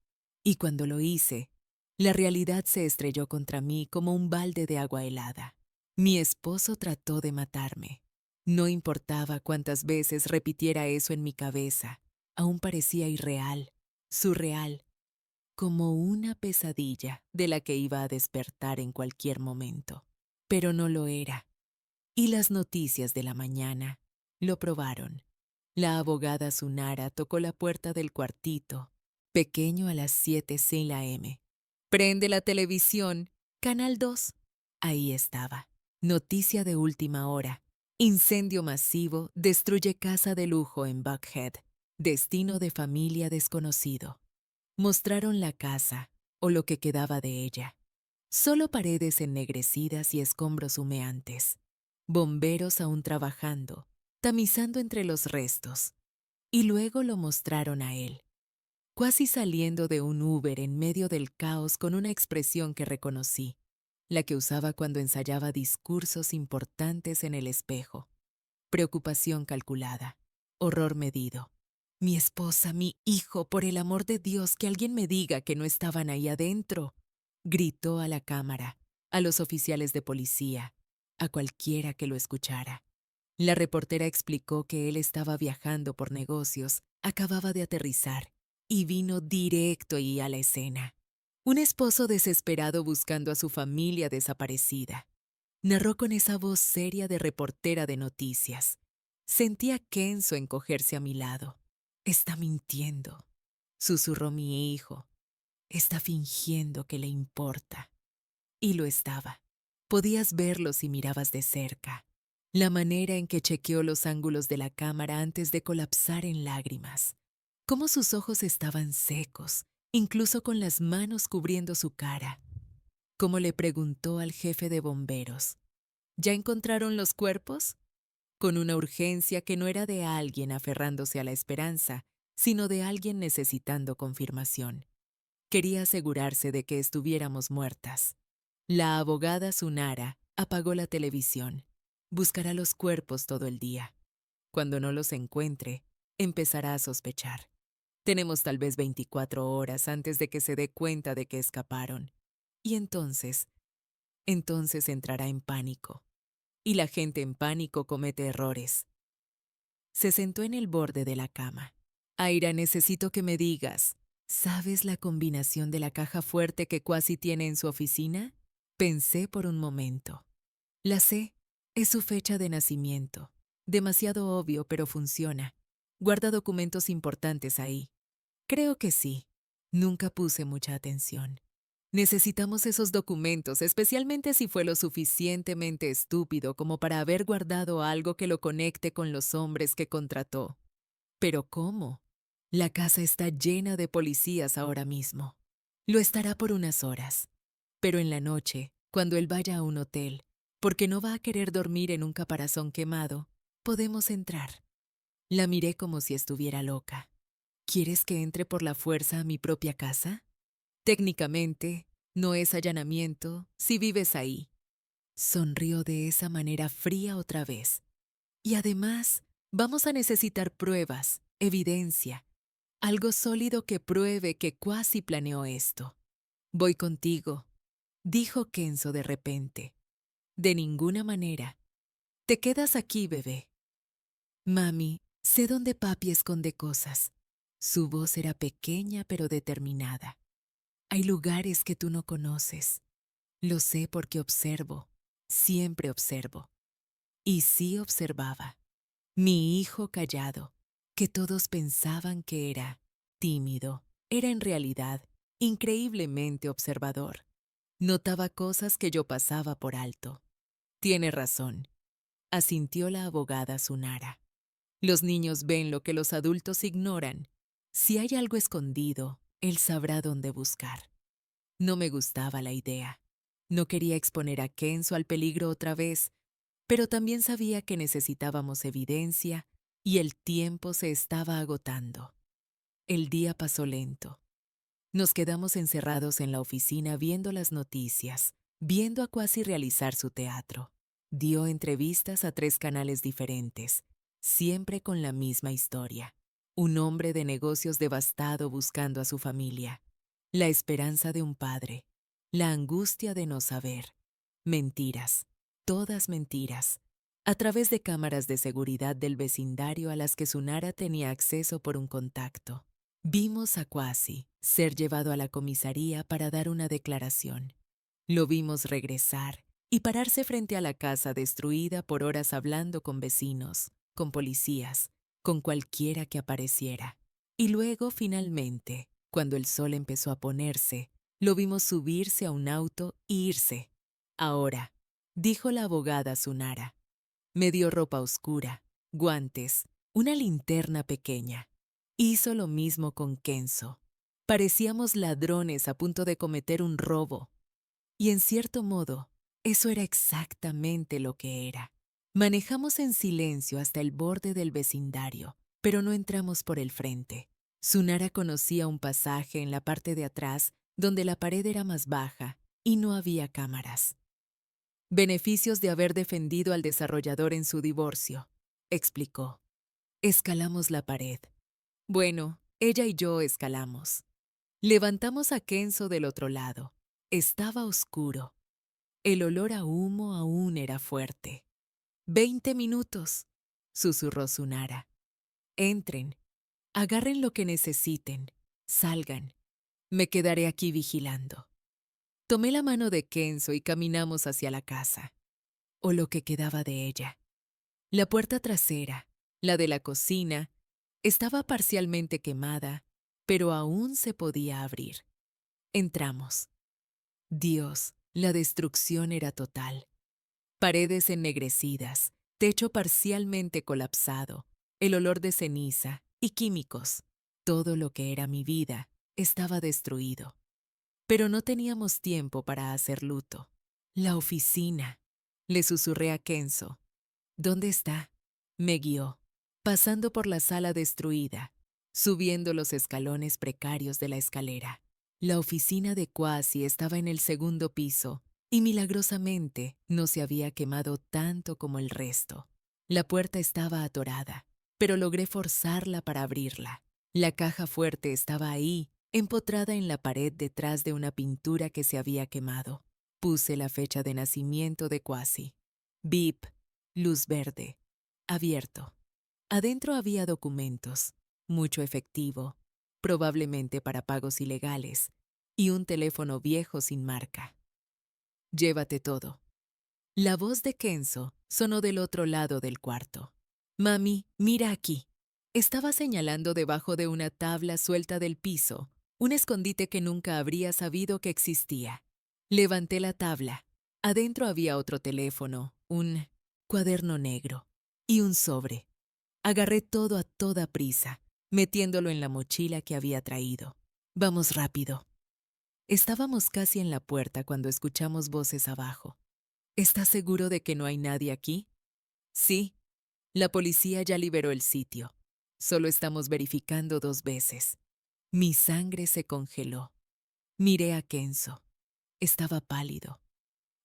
Speaker 1: Y cuando lo hice, la realidad se estrelló contra mí como un balde de agua helada. Mi esposo trató de matarme. No importaba cuántas veces repitiera eso en mi cabeza, aún parecía irreal, surreal, como una pesadilla de la que iba a despertar en cualquier momento. Pero no lo era. Y las noticias de la mañana lo probaron. La abogada Sunara tocó la puerta del cuartito, pequeño a las 7 sin la M. Prende la televisión. Canal 2. Ahí estaba. Noticia de última hora. Incendio masivo destruye casa de lujo en Buckhead. Destino de familia desconocido. Mostraron la casa, o lo que quedaba de ella. Solo paredes ennegrecidas y escombros humeantes. Bomberos aún trabajando, tamizando entre los restos. Y luego lo mostraron a él, cuasi saliendo de un Uber en medio del caos con una expresión que reconocí, la que usaba cuando ensayaba discursos importantes en el espejo. Preocupación calculada, horror medido. Mi esposa, mi hijo, por el amor de Dios, que alguien me diga que no estaban ahí adentro. Gritó a la cámara, a los oficiales de policía, a cualquiera que lo escuchara. La reportera explicó que él estaba viajando por negocios, acababa de aterrizar y vino directo y a la escena. Un esposo desesperado buscando a su familia desaparecida. Narró con esa voz seria de reportera de noticias. Sentí a Kenzo encogerse a mi lado. Está mintiendo, susurró mi hijo. Está fingiendo que le importa. Y lo estaba. Podías verlo si mirabas de cerca. La manera en que chequeó los ángulos de la cámara antes de colapsar en lágrimas. Cómo sus ojos estaban secos, incluso con las manos cubriendo su cara. Cómo le preguntó al jefe de bomberos. ¿Ya encontraron los cuerpos? Con una urgencia que no era de alguien aferrándose a la esperanza, sino de alguien necesitando confirmación. Quería asegurarse de que estuviéramos muertas. La abogada Sunara apagó la televisión. Buscará los cuerpos todo el día. Cuando no los encuentre, empezará a sospechar. Tenemos tal vez 24 horas antes de que se dé cuenta de que escaparon. Y entonces entrará en pánico. Y la gente en pánico comete errores. Se sentó en el borde de la cama. Aira, necesito que me digas, ¿sabes la combinación de la caja fuerte que Kwasi tiene en su oficina? Pensé por un momento. La sé, es su fecha de nacimiento. Demasiado obvio, pero funciona. Guarda documentos importantes ahí. Creo que sí. Nunca puse mucha atención. Necesitamos esos documentos, especialmente si fue lo suficientemente estúpido como para haber guardado algo que lo conecte con los hombres que contrató. ¿Pero cómo? La casa está llena de policías ahora mismo. Lo estará por unas horas. Pero en la noche, cuando él vaya a un hotel, porque no va a querer dormir en un caparazón quemado, podemos entrar. La miré como si estuviera loca. ¿Quieres que entre por la fuerza a mi propia casa? Técnicamente, no es allanamiento si vives ahí. Sonrió de esa manera fría otra vez. Y además, vamos a necesitar pruebas, evidencia, algo sólido que pruebe que Kwasi planeó esto. Voy contigo, dijo Kenzo de repente. De ninguna manera. Te quedas aquí, bebé. Mami, sé dónde papi esconde cosas. Su voz era pequeña pero determinada. Hay lugares que tú no conoces. Lo sé porque observo, siempre observo. Y sí observaba. Mi hijo callado, que todos pensaban que era tímido, era en realidad increíblemente observador. Notaba cosas que yo pasaba por alto. Tiene razón, asintió la abogada Sunara. Los niños ven lo que los adultos ignoran. Si hay algo escondido, él sabrá dónde buscar. No me gustaba la idea. No quería exponer a Kenzo al peligro otra vez, pero también sabía que necesitábamos evidencia y el tiempo se estaba agotando. El día pasó lento. Nos quedamos encerrados en la oficina viendo las noticias, viendo a Kwasi realizar su teatro. Dio entrevistas a 3 canales diferentes, siempre con la misma historia. Un hombre de negocios devastado buscando a su familia. La esperanza de un padre. La angustia de no saber. Mentiras. Todas mentiras. A través de cámaras de seguridad del vecindario a las que Sunara tenía acceso por un contacto. Vimos a Kwasi ser llevado a la comisaría para dar una declaración. Lo vimos regresar y pararse frente a la casa destruida por horas hablando con vecinos, con policías, con cualquiera que apareciera. Y luego, finalmente, cuando el sol empezó a ponerse, Lo vimos subirse a un auto e irse. Ahora, dijo la abogada Sunara. Me dio ropa oscura, guantes, una linterna pequeña. Hizo lo mismo con Kenzo. Parecíamos ladrones a punto de cometer un robo. Y en cierto modo, eso era exactamente lo que era. Manejamos en silencio hasta el borde del vecindario, pero no entramos por el frente. Sunara conocía un pasaje en la parte de atrás donde la pared era más baja y no había cámaras. Beneficios de haber defendido al desarrollador en su divorcio, explicó. Escalamos la pared. Bueno, ella y yo escalamos. Levantamos a Kenzo del otro lado. Estaba oscuro. El olor a humo aún era fuerte. 20 minutos, susurró Sunara. Entren, agarren lo que necesiten, salgan. Me quedaré aquí vigilando. Tomé la mano de Kenzo y caminamos hacia la casa, o lo que quedaba de ella. La puerta trasera, la de la cocina, estaba parcialmente quemada, pero aún se podía abrir. Entramos. Dios, la destrucción era total. Paredes ennegrecidas, techo parcialmente colapsado, el olor de ceniza y químicos. Todo lo que era mi vida estaba destruido. Pero no teníamos tiempo para hacer luto. La oficina. Le susurré a Kenzo. ¿Dónde está? Me guió, pasando por la sala destruida, subiendo los escalones precarios de la escalera. La oficina de Kwasi estaba en el segundo piso y milagrosamente no se había quemado tanto como el resto. La puerta estaba atorada, pero logré forzarla para abrirla. La caja fuerte estaba ahí, empotrada en la pared detrás de una pintura que se había quemado. Puse la fecha de nacimiento de Kwasi. Bip, luz verde, abierto. Adentro había documentos, mucho efectivo, probablemente para pagos ilegales, y un teléfono viejo sin marca. Llévate todo. La voz de Kenzo sonó del otro lado del cuarto. Mami, mira aquí. Estaba señalando debajo de una tabla suelta del piso, un escondite que nunca habría sabido que existía. Levanté la tabla. Adentro había otro teléfono, un cuaderno negro y un sobre. Agarré todo a toda prisa, metiéndolo en la mochila que había traído. Vamos rápido. Estábamos casi en la puerta cuando escuchamos voces abajo. ¿Estás seguro de que no hay nadie aquí? Sí. La policía ya liberó el sitio. Solo estamos verificando 2 veces. Mi sangre se congeló. Miré a Kenzo. Estaba pálido.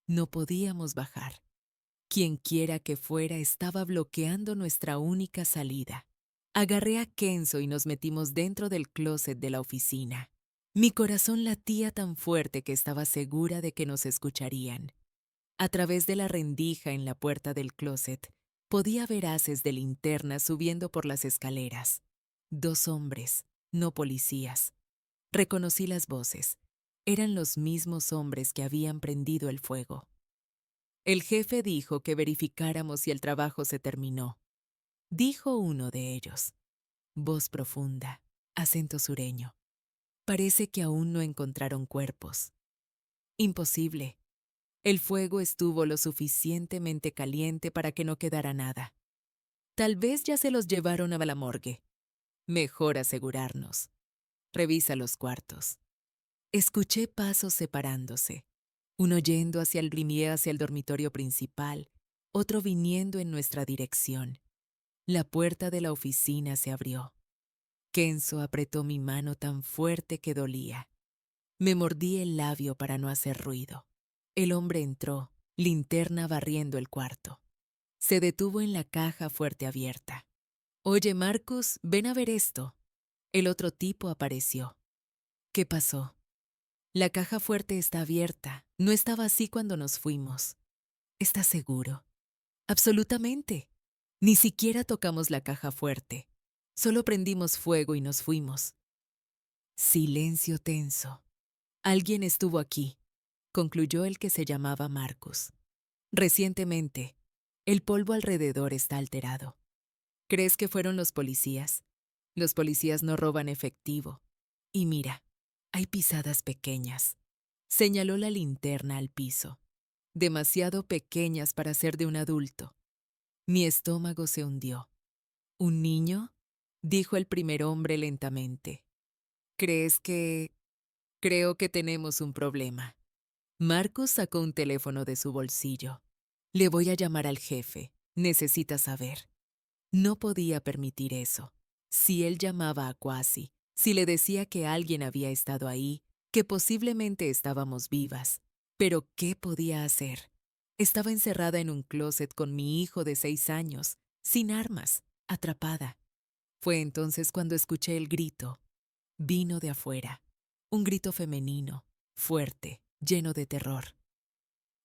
Speaker 1: No podíamos bajar. Quienquiera que fuera estaba bloqueando nuestra única salida. Agarré a Kenzo y nos metimos dentro del closet de la oficina. Mi corazón latía tan fuerte que estaba segura de que nos escucharían. A través de la rendija en la puerta del closet, podía ver haces de linterna subiendo por las escaleras. 2 hombres, no policías. Reconocí las voces. Eran los mismos hombres que habían prendido el fuego. El jefe dijo que verificáramos si el trabajo se terminó. Dijo uno de ellos. Voz profunda, acento sureño. Parece que aún no encontraron cuerpos. Imposible. El fuego estuvo lo suficientemente caliente para que no quedara nada. Tal vez ya se los llevaron a la morgue. Mejor asegurarnos. Revisa los cuartos. Escuché pasos separándose. Uno yendo hacia el dormitorio principal, otro viniendo en nuestra dirección. La puerta de la oficina se abrió. Kenzo apretó mi mano tan fuerte que dolía. Me mordí el labio para no hacer ruido. El hombre entró, linterna barriendo el cuarto. Se detuvo en la caja fuerte abierta. Oye, Marcus, ven a ver esto. El otro tipo apareció. ¿Qué pasó? La caja fuerte está abierta. No estaba así cuando nos fuimos. ¿Estás seguro? Absolutamente. Ni siquiera tocamos la caja fuerte. Solo prendimos fuego y nos fuimos. Silencio tenso. Alguien estuvo aquí, concluyó el que se llamaba Marcus. Recientemente, el polvo alrededor está alterado. ¿Crees que fueron los policías? Los policías no roban efectivo. Y mira, hay pisadas pequeñas. Señaló la linterna al piso, demasiado pequeñas para ser de un adulto. Mi estómago se hundió. ¿Un niño?, dijo el primer hombre lentamente. ¿Crees que...? Creo que tenemos un problema. Marcus sacó un teléfono de su bolsillo. Le voy a llamar al jefe. Necesita saber. No podía permitir eso. Si él llamaba a Kwasi, si le decía que alguien había estado ahí, que posiblemente estábamos vivas. Pero ¿qué podía hacer? Estaba encerrada en un closet con mi hijo de 6 años, sin armas, atrapada. Fue entonces cuando escuché el grito. Vino de afuera. Un grito femenino, fuerte, lleno de terror.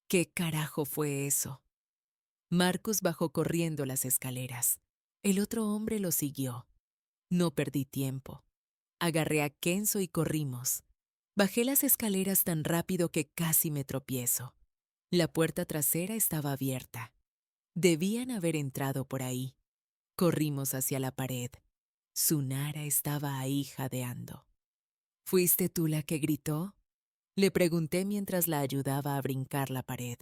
Speaker 1: ¿Qué carajo fue eso? Marcus bajó corriendo las escaleras. El otro hombre lo siguió. No perdí tiempo. Agarré a Kenzo y corrimos. Bajé las escaleras tan rápido que casi me tropiezo. La puerta trasera estaba abierta. Debían haber entrado por ahí. Corrimos hacia la pared. Tsunara estaba ahí jadeando. ¿Fuiste tú la que gritó?, le pregunté mientras la ayudaba a brincar la pared.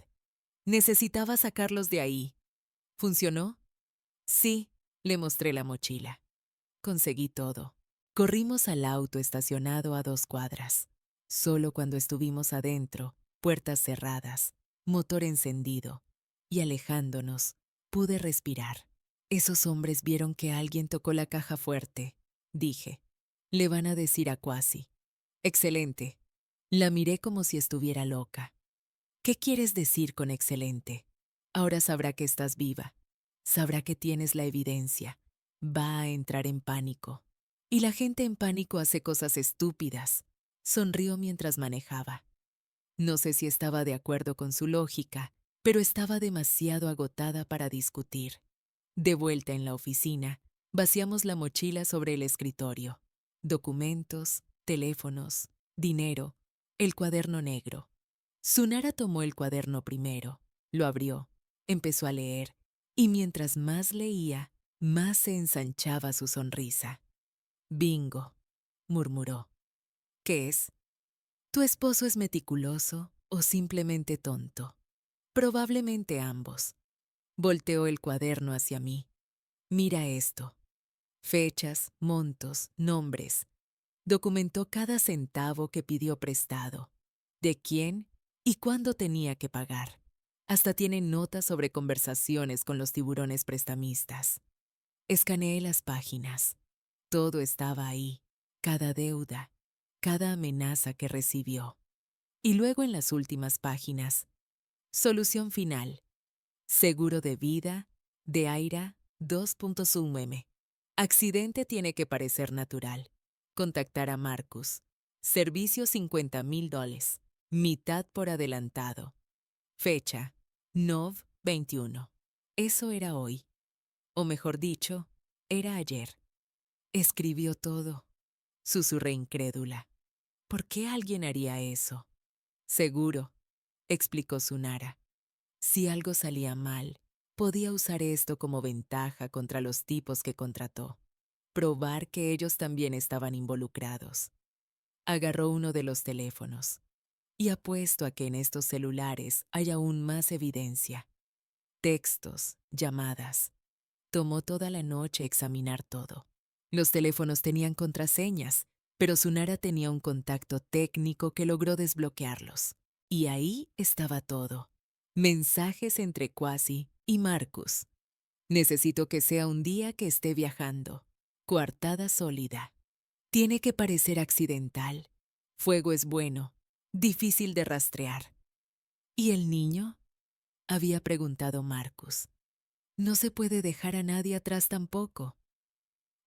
Speaker 1: Necesitaba sacarlos de ahí. ¿Funcionó? Sí, le mostré la mochila. Conseguí todo. Corrimos al auto estacionado a 2 cuadras. Solo cuando estuvimos adentro, puertas cerradas, motor encendido, y alejándonos, pude respirar. Esos hombres vieron que alguien tocó la caja fuerte, dije. Le van a decir a Kwasi. Excelente. La miré como si estuviera loca. ¿Qué quieres decir con excelente? Ahora sabrá que estás viva. Sabrá que tienes la evidencia. Va a entrar en pánico. Y la gente en pánico hace cosas estúpidas. Sonrió mientras manejaba. No sé si estaba de acuerdo con su lógica, pero estaba demasiado agotada para discutir. De vuelta en la oficina, vaciamos la mochila sobre el escritorio. Documentos, teléfonos, dinero, el cuaderno negro. Tsunara tomó el cuaderno primero, lo abrió, empezó a leer, y mientras más leía, más se ensanchaba su sonrisa. Bingo, murmuró. ¿Qué es? ¿Tu esposo es meticuloso o simplemente tonto? Probablemente ambos. Volteó el cuaderno hacia mí. Mira esto. Fechas, montos, nombres. Documentó cada centavo que pidió prestado, de quién y cuándo tenía que pagar. Hasta tiene notas sobre conversaciones con los tiburones prestamistas. Escaneé las páginas. Todo estaba ahí, cada deuda, cada amenaza que recibió. Y luego en las últimas páginas, solución final. Seguro de vida, de Aira 2.1m. Accidente tiene que parecer natural. Contactar a Marcus. Servicio $50,000. Mitad por adelantado. Fecha, Nov 21. Eso era hoy. O mejor dicho, era ayer. Escribió todo. Susurré incrédula. ¿Por qué alguien haría eso? Seguro, explicó Tsunara. Si algo salía mal, podía usar esto como ventaja contra los tipos que contrató. Probar que ellos también estaban involucrados. Agarró uno de los teléfonos. Y apuesto a que en estos celulares hay aún más evidencia. Textos, llamadas. Tomó toda la noche examinar todo. Los teléfonos tenían contraseñas, pero Tsunara tenía un contacto técnico que logró desbloquearlos. Y ahí estaba todo. Mensajes entre Kwasi y Marcus. Necesito que sea un día que esté viajando. Coartada sólida. Tiene que parecer accidental. Fuego es bueno, difícil de rastrear. ¿Y el niño?, había preguntado Marcus. No se puede dejar a nadie atrás tampoco.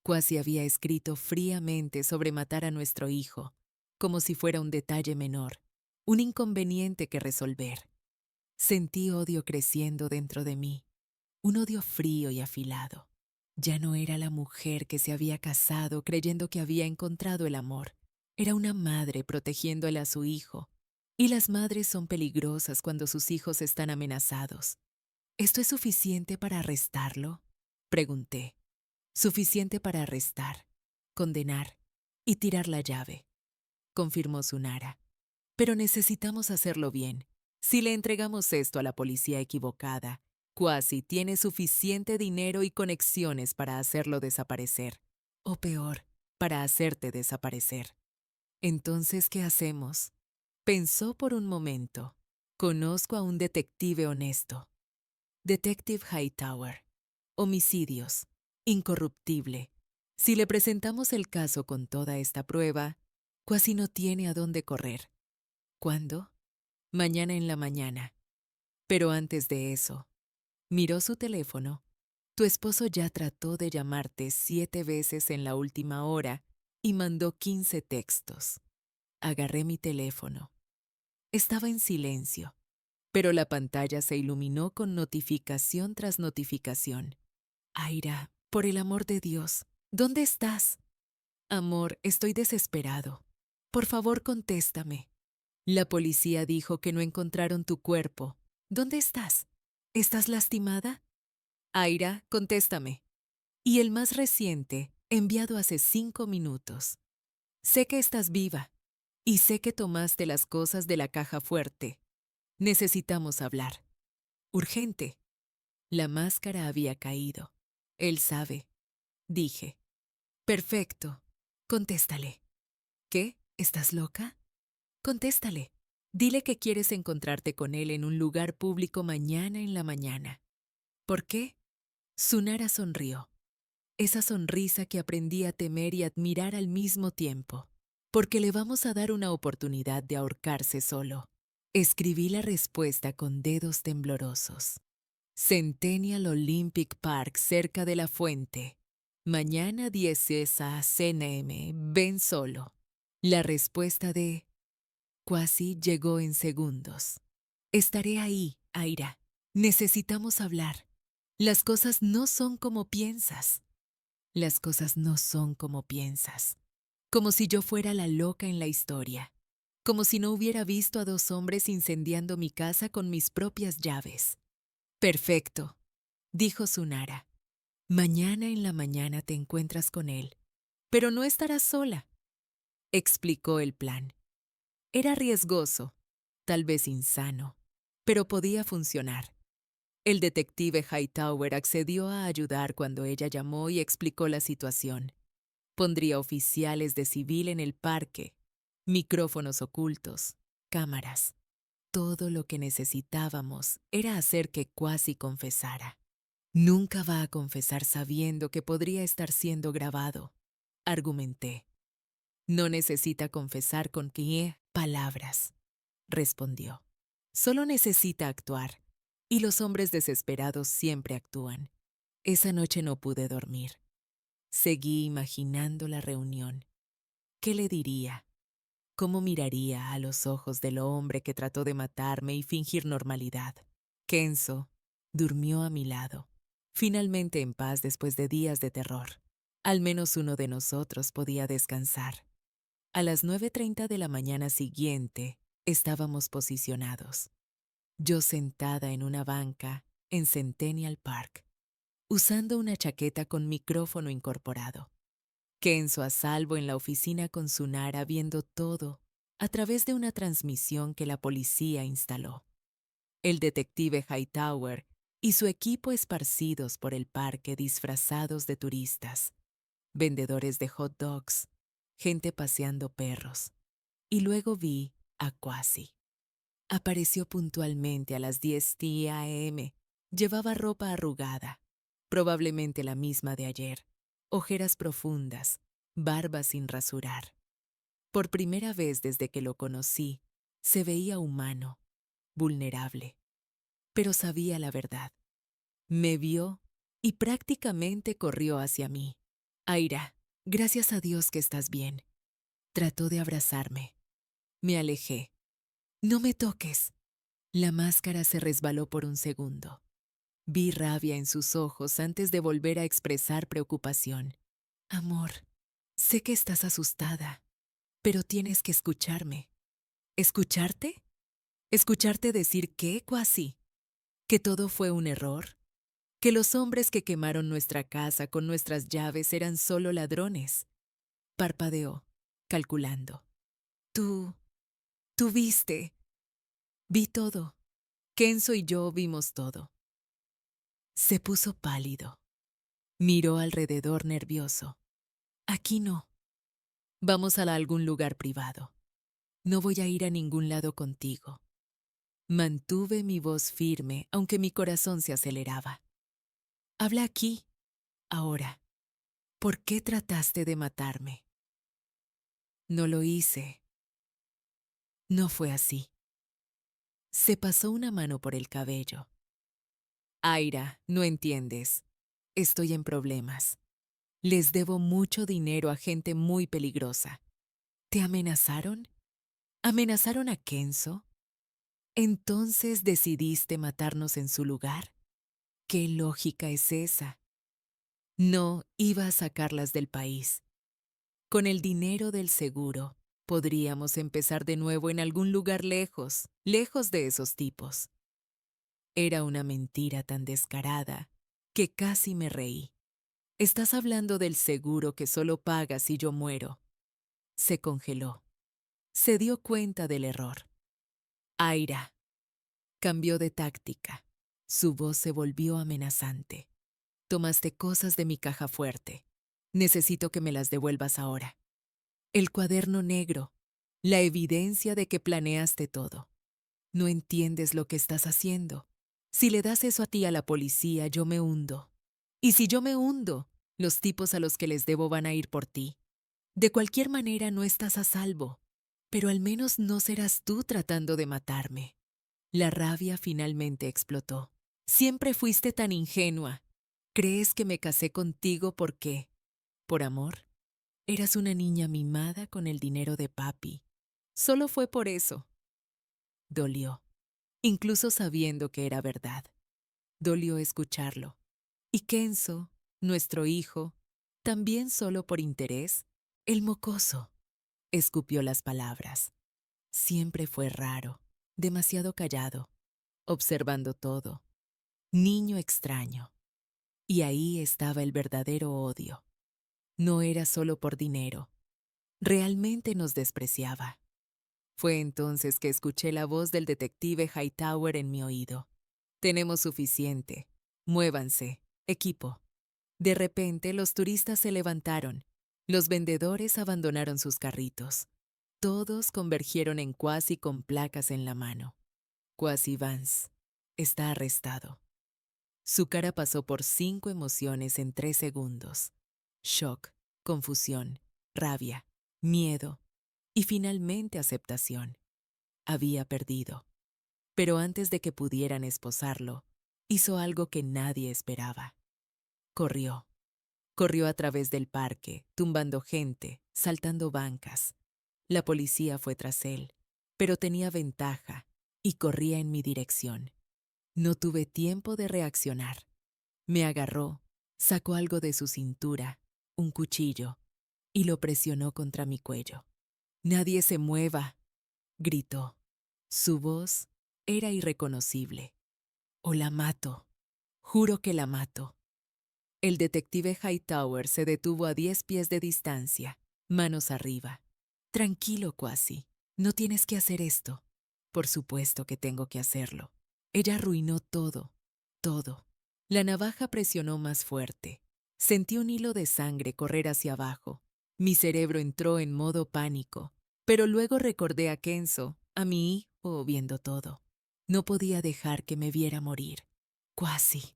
Speaker 1: Kwasi había escrito fríamente sobre matar a nuestro hijo, como si fuera un detalle menor, un inconveniente que resolver. Sentí odio creciendo dentro de mí, un odio frío y afilado. Ya no era la mujer que se había casado creyendo que había encontrado el amor. Era una madre protegiéndole a su hijo. Y las madres son peligrosas cuando sus hijos están amenazados. ¿Esto es suficiente para arrestarlo?, pregunté. Suficiente para arrestar, condenar y tirar la llave, confirmó Tsunara. Pero necesitamos hacerlo bien. Si le entregamos esto a la policía equivocada, Kwasi tiene suficiente dinero y conexiones para hacerlo desaparecer. O peor, para hacerte desaparecer. Entonces, ¿qué hacemos? Pensó por un momento. Conozco a un detective honesto. Detective Hightower. Homicidios. Incorruptible. Si le presentamos el caso con toda esta prueba, Kwasi no tiene a dónde correr. ¿Cuándo? Mañana en la mañana. Pero antes de eso, miró su teléfono. Tu esposo ya trató de llamarte 7 veces en la última hora y mandó 15 textos. Agarré mi teléfono. Estaba en silencio, pero la pantalla se iluminó con notificación tras notificación. Aira, por el amor de Dios, ¿dónde estás? Amor, estoy desesperado. Por favor, contéstame. La policía dijo que no encontraron tu cuerpo. ¿Dónde estás? ¿Estás lastimada? Aira, contéstame. Y el más reciente, enviado hace 5 minutos. Sé que estás viva y sé que tomaste las cosas de la caja fuerte. Necesitamos hablar. Urgente. La máscara había caído. Él sabe. Dije. Perfecto. Contéstale. ¿Qué? ¿Estás loca? Contéstale. Dile que quieres encontrarte con él en un lugar público mañana en la mañana. ¿Por qué? Sunara sonrió. Esa sonrisa que aprendí a temer y admirar al mismo tiempo. Porque le vamos a dar una oportunidad de ahorcarse solo. Escribí la respuesta con dedos temblorosos. Centennial Olympic Park cerca de la fuente. Mañana 10 a CNM, ven solo. La respuesta de Kwasi llegó en segundos. Estaré ahí, Aira. Necesitamos hablar. Las cosas no son como piensas. Las cosas no son como piensas. Como si yo fuera la loca en la historia. Como si no hubiera visto a 2 hombres incendiando mi casa con mis propias llaves. Perfecto, dijo Sunara. Mañana en la mañana te encuentras con él. Pero no estarás sola. Explicó el plan. Era riesgoso, tal vez insano, pero podía funcionar. El detective Hightower accedió a ayudar cuando ella llamó y explicó la situación. Pondría oficiales de civil en el parque, micrófonos ocultos, cámaras. Todo lo que necesitábamos era hacer que Kwasi confesara. Nunca va a confesar sabiendo que podría estar siendo grabado, argumenté. No necesita confesar con palabras, respondió. Solo necesita actuar. Y los hombres desesperados siempre actúan. Esa noche no pude dormir. Seguí imaginando la reunión. ¿Qué le diría? ¿Cómo miraría a los ojos del hombre que trató de matarme y fingir normalidad? Kenzo durmió a mi lado, finalmente en paz después de días de terror. Al menos uno de nosotros podía descansar. A las 9:30 de la mañana siguiente, estábamos posicionados. Yo sentada en una banca en Centennial Park, usando una chaqueta con micrófono incorporado. Kenzo a salvo en la oficina con Sunara viendo todo a través de una transmisión que la policía instaló. El detective Hightower y su equipo esparcidos por el parque disfrazados de turistas, vendedores de hot dogs, gente paseando perros. Y luego vi a Kwasi. Apareció puntualmente a las 10 a.m. Llevaba ropa arrugada, probablemente la misma de ayer, ojeras profundas, barba sin rasurar. Por primera vez desde que lo conocí, se veía humano, vulnerable, pero sabía la verdad. Me vio y prácticamente corrió hacia mí. Aira, gracias a Dios que estás bien. Trató de abrazarme. Me alejé. No me toques. La máscara se resbaló por un segundo. Vi rabia en sus ojos antes de volver a expresar preocupación. Amor, sé que estás asustada, pero tienes que escucharme. ¿Escucharte? ¿Escucharte decir qué, Kwasi? ¿Que todo fue un error? ¿Que los hombres que quemaron nuestra casa con nuestras llaves eran solo ladrones? Parpadeó, calculando. Tú detuviste. Vi todo. Kenzo y yo vimos todo. Se puso pálido. Miró alrededor nervioso. Aquí no. Vamos a algún lugar privado. No voy a ir a ningún lado contigo. Mantuve mi voz firme, aunque mi corazón se aceleraba. Habla aquí, ahora. ¿Por qué trataste de matarme? No lo hice. No fue así. Se pasó una mano por el cabello. Aira, no entiendes. Estoy en problemas. Les debo mucho dinero a gente muy peligrosa. ¿Te amenazaron? ¿Amenazaron a Kenzo? ¿Entonces decidiste matarnos en su lugar? ¿Qué lógica es esa? No iba a sacarlas del país. Con el dinero del seguro, podríamos empezar de nuevo en algún lugar lejos, lejos de esos tipos. Era una mentira tan descarada que casi me reí. Estás hablando del seguro que solo paga si yo muero. Se congeló. Se dio cuenta del error. Aira. Cambió de táctica. Su voz se volvió amenazante. Tomaste cosas de mi caja fuerte. Necesito que me las devuelvas ahora. El cuaderno negro. La evidencia de que planeaste todo. No entiendes lo que estás haciendo. Si le das eso a ti a la policía, yo me hundo. Y si yo me hundo, los tipos a los que les debo van a ir por ti. De cualquier manera no estás a salvo. Pero al menos no serás tú tratando de matarme. La rabia finalmente explotó. Siempre fuiste tan ingenua. ¿Crees que me casé contigo por qué? ¿Por amor? Eras una niña mimada con el dinero de papi. Solo fue por eso. Dolió, incluso sabiendo que era verdad. Dolió escucharlo. Y Kenzo, nuestro hijo, también solo por interés, el mocoso, escupió las palabras. Siempre fue raro, demasiado callado, observando todo. Niño extraño. Y ahí estaba el verdadero odio. No era solo por dinero. Realmente nos despreciaba. Fue entonces que escuché la voz del detective Hightower en mi oído. Tenemos suficiente. Muévanse. Equipo. De repente los turistas se levantaron. Los vendedores abandonaron sus carritos. Todos convergieron en Kwasi con placas en la mano. Kwasi Vance está arrestado. Su cara pasó por 5 emociones en 3 segundos. Shock, confusión, rabia, miedo y finalmente aceptación. Había perdido. Pero antes de que pudieran esposarlo, hizo algo que nadie esperaba. Corrió. Corrió a través del parque, tumbando gente, saltando bancas. La policía fue tras él, pero tenía ventaja y corría en mi dirección. No tuve tiempo de reaccionar. Me agarró, sacó algo de su cintura, un cuchillo, y lo presionó contra mi cuello. «Nadie se mueva», gritó. Su voz era irreconocible. «O la mato. Juro que la mato». El detective Hightower se detuvo a 10 pies de distancia, manos arriba. «Tranquilo, Kwasi. No tienes que hacer esto». «Por supuesto que tengo que hacerlo». Ella arruinó todo, todo. La navaja presionó más fuerte. Sentí un hilo de sangre correr hacia abajo. Mi cerebro entró en modo pánico, pero luego recordé a Kenzo, a mi hijo, viendo todo. No podía dejar que me viera morir. «Kwasi»,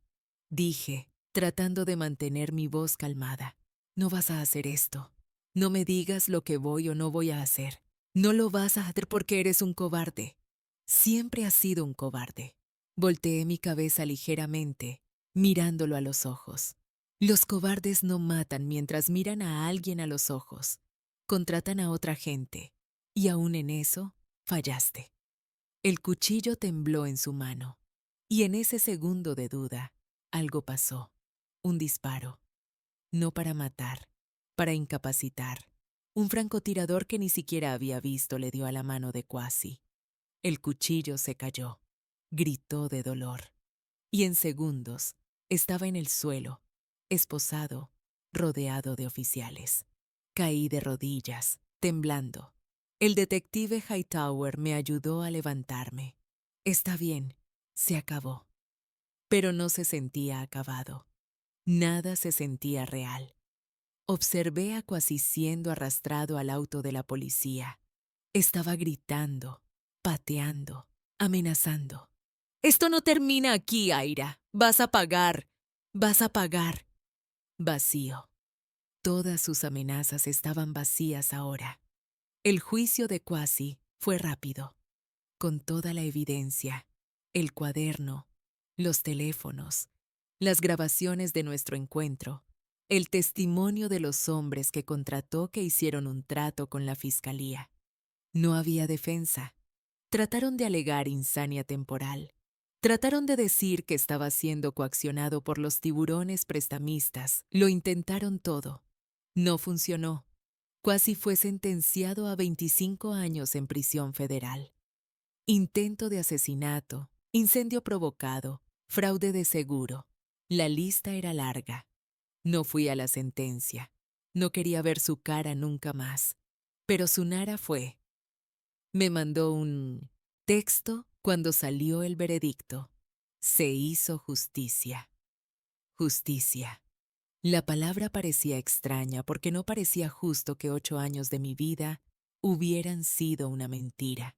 Speaker 1: dije, tratando de mantener mi voz calmada. «No vas a hacer esto. No me digas lo que voy o no voy a hacer. No lo vas a hacer porque eres un cobarde. Siempre has sido un cobarde». Volteé mi cabeza ligeramente, mirándolo a los ojos. Los cobardes no matan mientras miran a alguien a los ojos. Contratan a otra gente. Y aún en eso, fallaste. El cuchillo tembló en su mano. Y en ese segundo de duda, algo pasó. Un disparo. No para matar, para incapacitar. Un francotirador que ni siquiera había visto le dio a la mano de Kwasi. El cuchillo se cayó. Gritó de dolor. Y en segundos estaba en el suelo, esposado, rodeado de oficiales. Caí de rodillas, temblando. El detective Hightower me ayudó a levantarme. Está bien, se acabó. Pero no se sentía acabado. Nada se sentía real. Observé a Kwasi siendo arrastrado al auto de la policía. Estaba gritando, pateando, amenazando. Esto no termina aquí, Aira. Vas a pagar. Vas a pagar. Vacío. Todas sus amenazas estaban vacías ahora. El juicio de Kwasi fue rápido, con toda la evidencia, el cuaderno, los teléfonos, las grabaciones de nuestro encuentro, el testimonio de los hombres que contrató que hicieron un trato con la fiscalía. No había defensa. Trataron de alegar insania temporal. Trataron de decir que estaba siendo coaccionado por los tiburones prestamistas. Lo intentaron todo. No funcionó. Kwasi fue sentenciado a 25 años en prisión federal. Intento de asesinato, incendio provocado, fraude de seguro. La lista era larga. No fui a la sentencia. No quería ver su cara nunca más. Pero Sunara fue. Me mandó un texto cuando salió el veredicto. Se hizo justicia. Justicia. La palabra parecía extraña porque no parecía justo que 8 años de mi vida hubieran sido una mentira.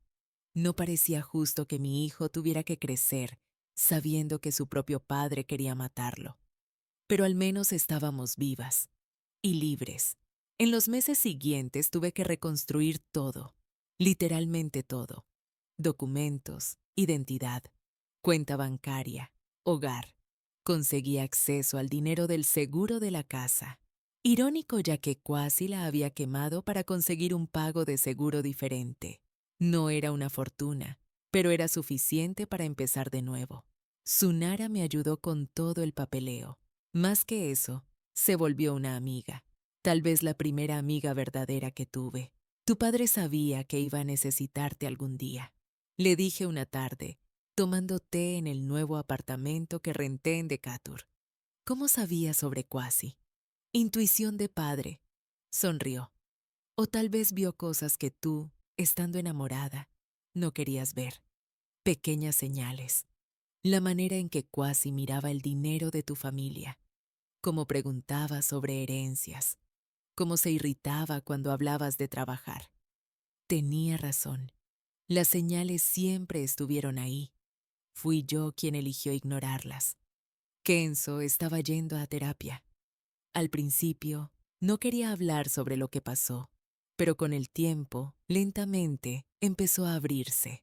Speaker 1: No parecía justo que mi hijo tuviera que crecer sabiendo que su propio padre quería matarlo. Pero al menos estábamos vivas y libres. En los meses siguientes tuve que reconstruir todo, literalmente todo. Documentos, identidad, cuenta bancaria, hogar. Conseguí acceso al dinero del seguro de la casa. Irónico ya que Kwasi la había quemado para conseguir un pago de seguro diferente. No era una fortuna, pero era suficiente para empezar de nuevo. Sunara me ayudó con todo el papeleo. Más que eso, se volvió una amiga. Tal vez la primera amiga verdadera que tuve. Tu padre sabía que iba a necesitarte algún día. Le dije una tarde, tomando té en el nuevo apartamento que renté en Decatur. ¿Cómo sabía sobre Kwasi? Intuición de padre. Sonrió. O tal vez vio cosas que tú, estando enamorada, no querías ver. Pequeñas señales. La manera en que Kwasi miraba el dinero de tu familia. Cómo preguntaba sobre herencias. Cómo se irritaba cuando hablabas de trabajar. Tenía razón. Las señales siempre estuvieron ahí. Fui yo quien eligió ignorarlas. Kenzo estaba yendo a terapia. Al principio, no quería hablar sobre lo que pasó, pero con el tiempo, lentamente, empezó a abrirse.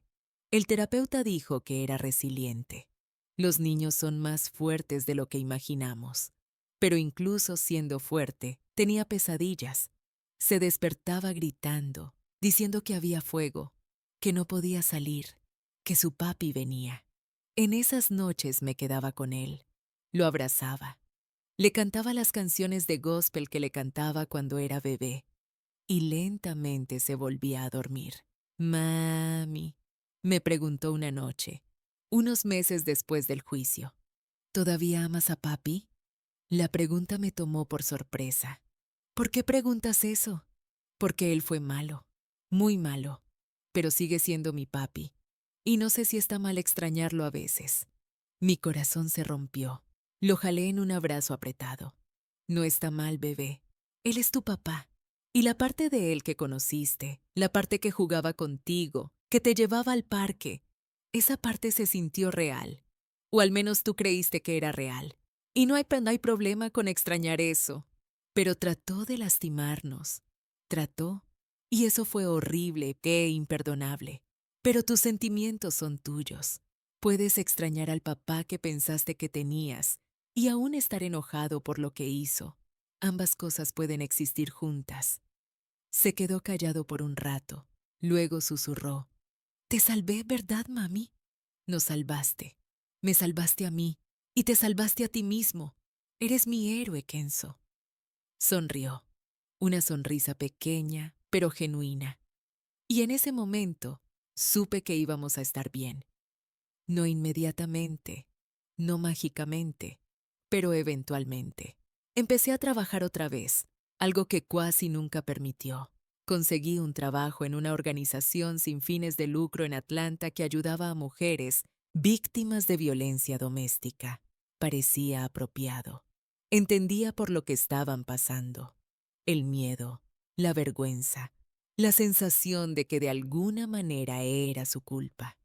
Speaker 1: El terapeuta dijo que era resiliente. Los niños son más fuertes de lo que imaginamos. Pero incluso siendo fuerte, tenía pesadillas. Se despertaba gritando, diciendo que había fuego, que no podía salir, que su papi venía. En esas noches me quedaba con él. Lo abrazaba. Le cantaba las canciones de gospel que le cantaba cuando era bebé. Y lentamente se volvía a dormir. Mami, me preguntó una noche, unos meses después del juicio. ¿Todavía amas a papi? La pregunta me tomó por sorpresa. ¿Por qué preguntas eso? Porque él fue malo, muy malo, pero sigue siendo mi papi. Y no sé si está mal extrañarlo a veces. Mi corazón se rompió. Lo jalé en un abrazo apretado. No está mal, bebé. Él es tu papá. Y la parte de él que conociste, la parte que jugaba contigo, que te llevaba al parque, esa parte se sintió real. O al menos tú creíste que era real. Y no hay problema con extrañar eso. Pero trató de lastimarnos. Trató. Y eso fue horrible e imperdonable. Pero tus sentimientos son tuyos. Puedes extrañar al papá que pensaste que tenías y aún estar enojado por lo que hizo. Ambas cosas pueden existir juntas. Se quedó callado por un rato. Luego susurró. Te salvé, ¿verdad, mami? Nos salvaste. Me salvaste a mí y te salvaste a ti mismo. Eres mi héroe, Kenzo. Sonrió. Una sonrisa pequeña, pero genuina. Y en ese momento supe que íbamos a estar bien. No inmediatamente, no mágicamente, pero eventualmente. Empecé a trabajar otra vez, algo que Kwasi nunca permitió. Conseguí un trabajo en una organización sin fines de lucro en Atlanta que ayudaba a mujeres víctimas de violencia doméstica. Parecía apropiado. Entendía por lo que estaban pasando. El miedo, la vergüenza, la sensación de que de alguna manera era su culpa.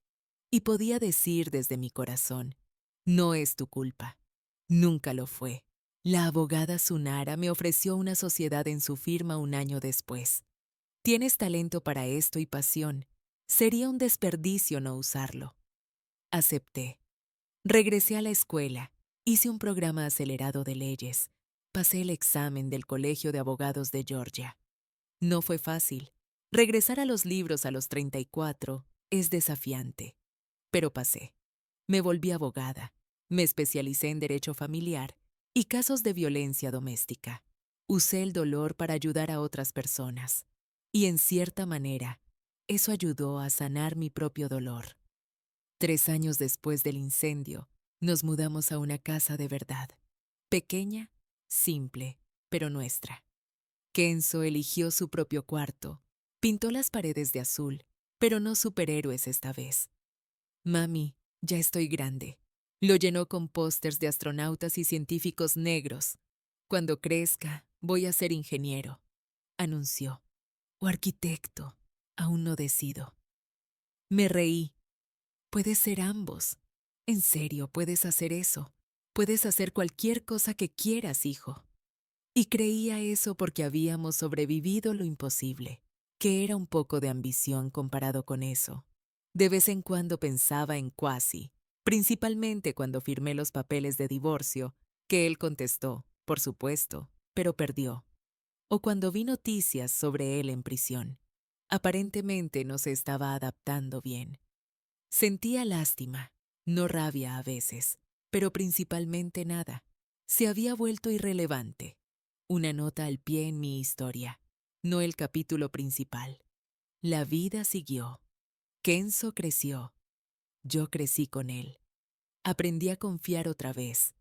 Speaker 1: Y podía decir desde mi corazón, no es tu culpa. Nunca lo fue. La abogada Sunara me ofreció una sociedad en su firma un año después. Tienes talento para esto y pasión. Sería un desperdicio no usarlo. Acepté. Regresé a la escuela. Hice un programa acelerado de leyes. Pasé el examen del Colegio de Abogados de Georgia. No fue fácil. Regresar a los libros a los 34 es desafiante. Pero pasé. Me volví abogada. Me especialicé en derecho familiar y casos de violencia doméstica. Usé el dolor para ayudar a otras personas. Y en cierta manera, eso ayudó a sanar mi propio dolor. 3 años después del incendio, nos mudamos a una casa de verdad. Pequeña, simple, pero nuestra. Kenzo eligió su propio cuarto, pintó las paredes de azul, pero no superhéroes esta vez. Mami, ya estoy grande. Lo llenó con pósters de astronautas y científicos negros. Cuando crezca, voy a ser ingeniero, anunció. O arquitecto, aún no decido. Me reí. Puedes ser ambos. En serio, puedes hacer eso. Puedes hacer cualquier cosa que quieras, hijo. Y creía eso porque habíamos sobrevivido lo imposible, que era un poco de ambición comparado con eso. De vez en cuando pensaba en Kwasi, principalmente cuando firmé los papeles de divorcio, que él contestó, por supuesto, pero perdió. O cuando vi noticias sobre él en prisión. Aparentemente no se estaba adaptando bien. Sentía lástima, no rabia a veces, pero principalmente nada. Se había vuelto irrelevante. Una nota al pie en mi historia, no el capítulo principal. La vida siguió. Kenzo creció. Yo crecí con él. Aprendí a confiar otra vez.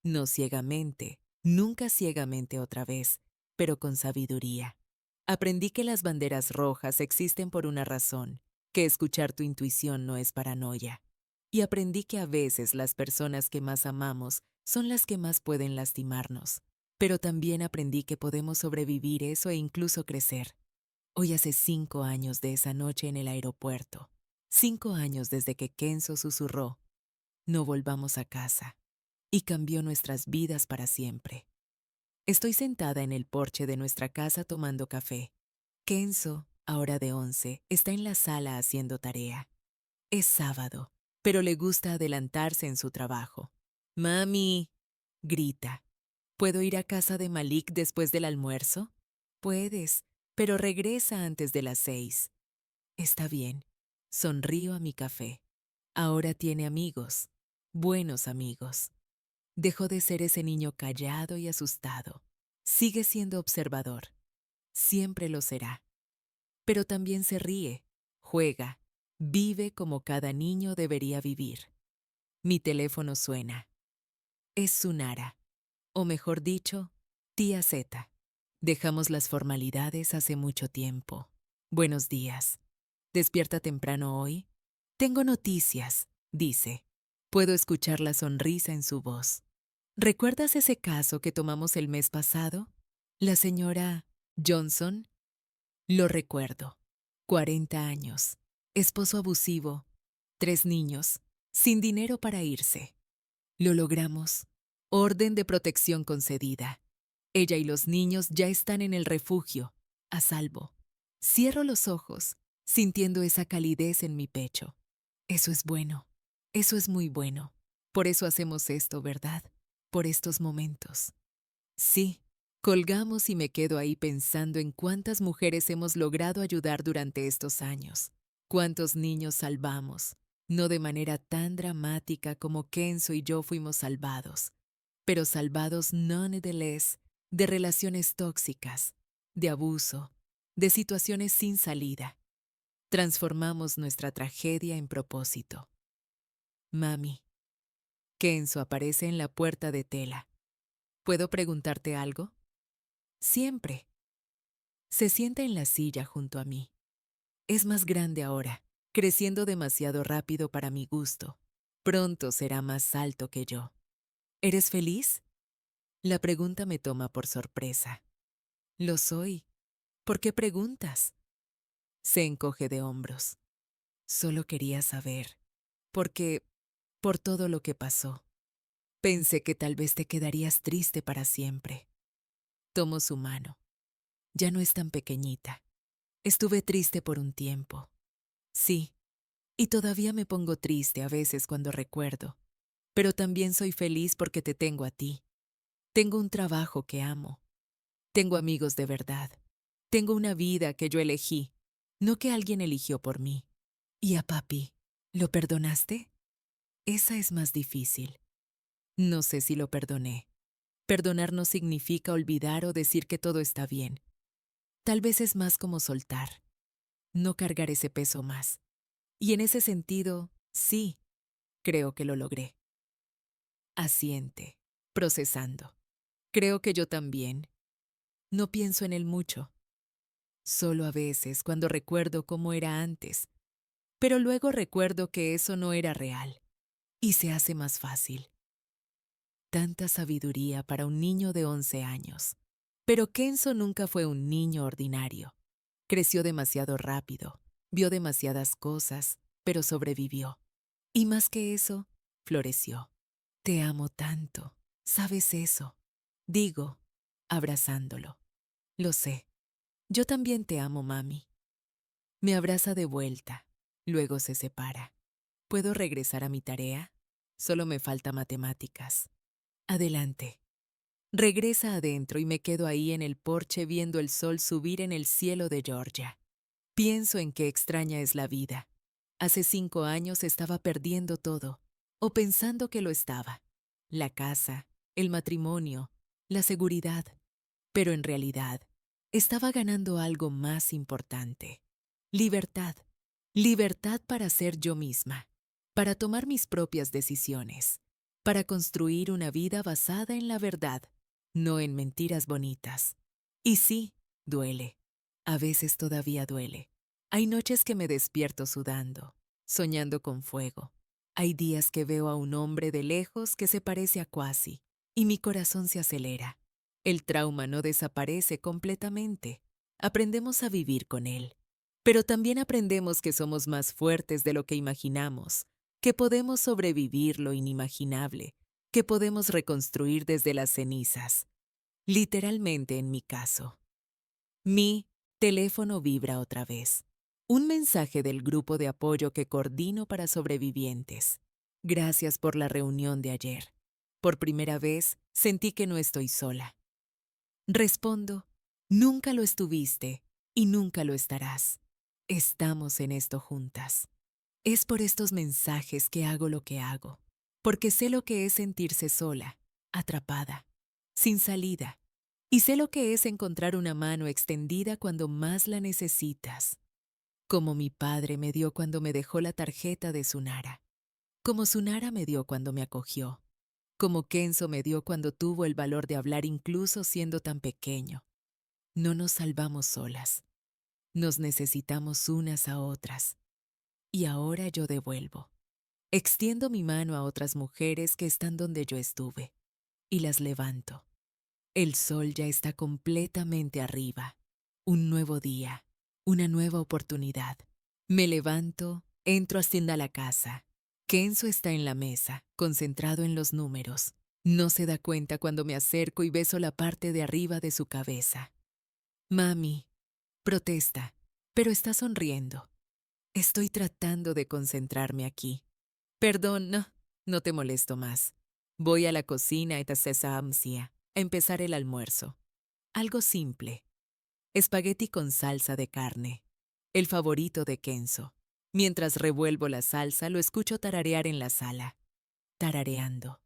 Speaker 1: No ciegamente, nunca ciegamente otra vez, pero con sabiduría. Aprendí que las banderas rojas existen por una razón, que escuchar tu intuición no es paranoia. Y aprendí que a veces las personas que más amamos son las que más pueden lastimarnos. Pero también aprendí que podemos sobrevivir eso e incluso crecer. Hoy hace 5 años de esa noche en el aeropuerto. 5 años desde que Kenzo susurró, no volvamos a casa. Y cambió nuestras vidas para siempre. Estoy sentada en el porche de nuestra casa tomando café. Kenzo, ahora de 11, está en la sala haciendo tarea. Es sábado, pero le gusta adelantarse en su trabajo. ¡Mami! Grita. ¿Puedo ir a casa de Malik después del almuerzo? Puedes, pero regresa antes de las 6. Está bien. Sonrío a mi café. Ahora tiene amigos, buenos amigos. Dejó de ser ese niño callado y asustado. Sigue siendo observador. Siempre lo será. Pero también se ríe, juega, vive como cada niño debería vivir. Mi teléfono suena. Es Sunara, o mejor dicho, tía Z. Dejamos las formalidades hace mucho tiempo. Buenos días. ¿Despierta temprano hoy? Tengo noticias, dice. Puedo escuchar la sonrisa en su voz. ¿Recuerdas ese caso que tomamos el mes pasado? La señora Johnson. Lo recuerdo. 40 años. Esposo abusivo. 3 niños. Sin dinero para irse. Lo logramos. Orden de protección concedida. Ella y los niños ya están en el refugio, a salvo. Cierro los ojos, sintiendo esa calidez en mi pecho. Eso es bueno. Eso es muy bueno. Por eso hacemos esto, ¿verdad? Por estos momentos. Sí, colgamos y me quedo ahí pensando en cuántas mujeres hemos logrado ayudar durante estos años. Cuántos niños salvamos, no de manera tan dramática como Kenzo y yo fuimos salvados, pero salvados nonetheless de relaciones tóxicas, de abuso, de situaciones sin salida. Transformamos nuestra tragedia en propósito. Mami. Kenzo aparece en la puerta de tela. ¿Puedo preguntarte algo? Siempre. Se sienta en la silla junto a mí. Es más grande ahora, creciendo demasiado rápido para mi gusto. Pronto será más alto que yo. ¿Eres feliz? La pregunta me toma por sorpresa. Lo soy. ¿Por qué preguntas? Se encoge de hombros. Solo quería saber. Porque, por todo lo que pasó, pensé que tal vez te quedarías triste para siempre. Tomo su mano. Ya no es tan pequeñita. Estuve triste por un tiempo. Sí, y todavía me pongo triste a veces cuando recuerdo. Pero también soy feliz porque te tengo a ti. Tengo un trabajo que amo. Tengo amigos de verdad. Tengo una vida que yo elegí, no que alguien eligió por mí. ¿Y a papi? ¿Lo perdonaste? Esa es más difícil. No sé si lo perdoné. Perdonar no significa olvidar o decir que todo está bien. Tal vez es más como soltar, no cargar ese peso más. Y en ese sentido, sí, creo que lo logré. Asiente, procesando. Creo que yo también. No pienso en él mucho. Solo a veces cuando recuerdo cómo era antes. Pero luego recuerdo que eso no era real. Y se hace más fácil. Tanta sabiduría para un niño de 11 años. Pero Kenzo nunca fue un niño ordinario. Creció demasiado rápido, vio demasiadas cosas, pero sobrevivió. Y más que eso, floreció. Te amo tanto, ¿sabes eso? Digo, abrazándolo. Lo sé. Yo también te amo, mami. Me abraza de vuelta, luego se separa. ¿Puedo regresar a mi tarea? Solo me falta matemáticas. Adelante. Regresa adentro y me quedo ahí en el porche viendo el sol subir en el cielo de Georgia. Pienso en qué extraña es la vida. Hace 5 años estaba perdiendo todo, o pensando que lo estaba. La casa, el matrimonio, la seguridad. Pero en realidad, estaba ganando algo más importante. Libertad. Libertad para ser yo misma, para tomar mis propias decisiones, para construir una vida basada en la verdad, no en mentiras bonitas. Y sí, duele. A veces todavía duele. Hay noches que me despierto sudando, soñando con fuego. Hay días que veo a un hombre de lejos que se parece a Kwasi, y mi corazón se acelera. El trauma no desaparece completamente. Aprendemos a vivir con él. Pero también aprendemos que somos más fuertes de lo que imaginamos, que podemos sobrevivir lo inimaginable, que podemos reconstruir desde las cenizas. Literalmente en mi caso. Mi teléfono vibra otra vez. Un mensaje del grupo de apoyo que coordino para sobrevivientes. Gracias por la reunión de ayer. Por primera vez sentí que no estoy sola. Respondo, nunca lo estuviste y nunca lo estarás. Estamos en esto juntas. Es por estos mensajes que hago lo que hago, porque sé lo que es sentirse sola, atrapada, sin salida, y sé lo que es encontrar una mano extendida cuando más la necesitas, como mi padre me dio cuando me dejó la tarjeta de Sunara, como Sunara me dio cuando me acogió, como Kenzo me dio cuando tuvo el valor de hablar incluso siendo tan pequeño. No nos salvamos solas, nos necesitamos unas a otras. Y ahora yo devuelvo. Extiendo mi mano a otras mujeres que están donde yo estuve y las levanto. El sol ya está completamente arriba. Un nuevo día, una nueva oportunidad. Me levanto, entro haciendo la casa. Kenzo está en la mesa, concentrado en los números. No se da cuenta cuando me acerco y beso la parte de arriba de su cabeza. Mami, protesta, pero está sonriendo. Estoy tratando de concentrarme aquí. Perdón, no te molesto más. Voy a la cocina a empezar el almuerzo. Algo simple. Espagueti con salsa de carne. El favorito de Kenzo. Mientras revuelvo la salsa, lo escucho tararear en la sala. Tarareando.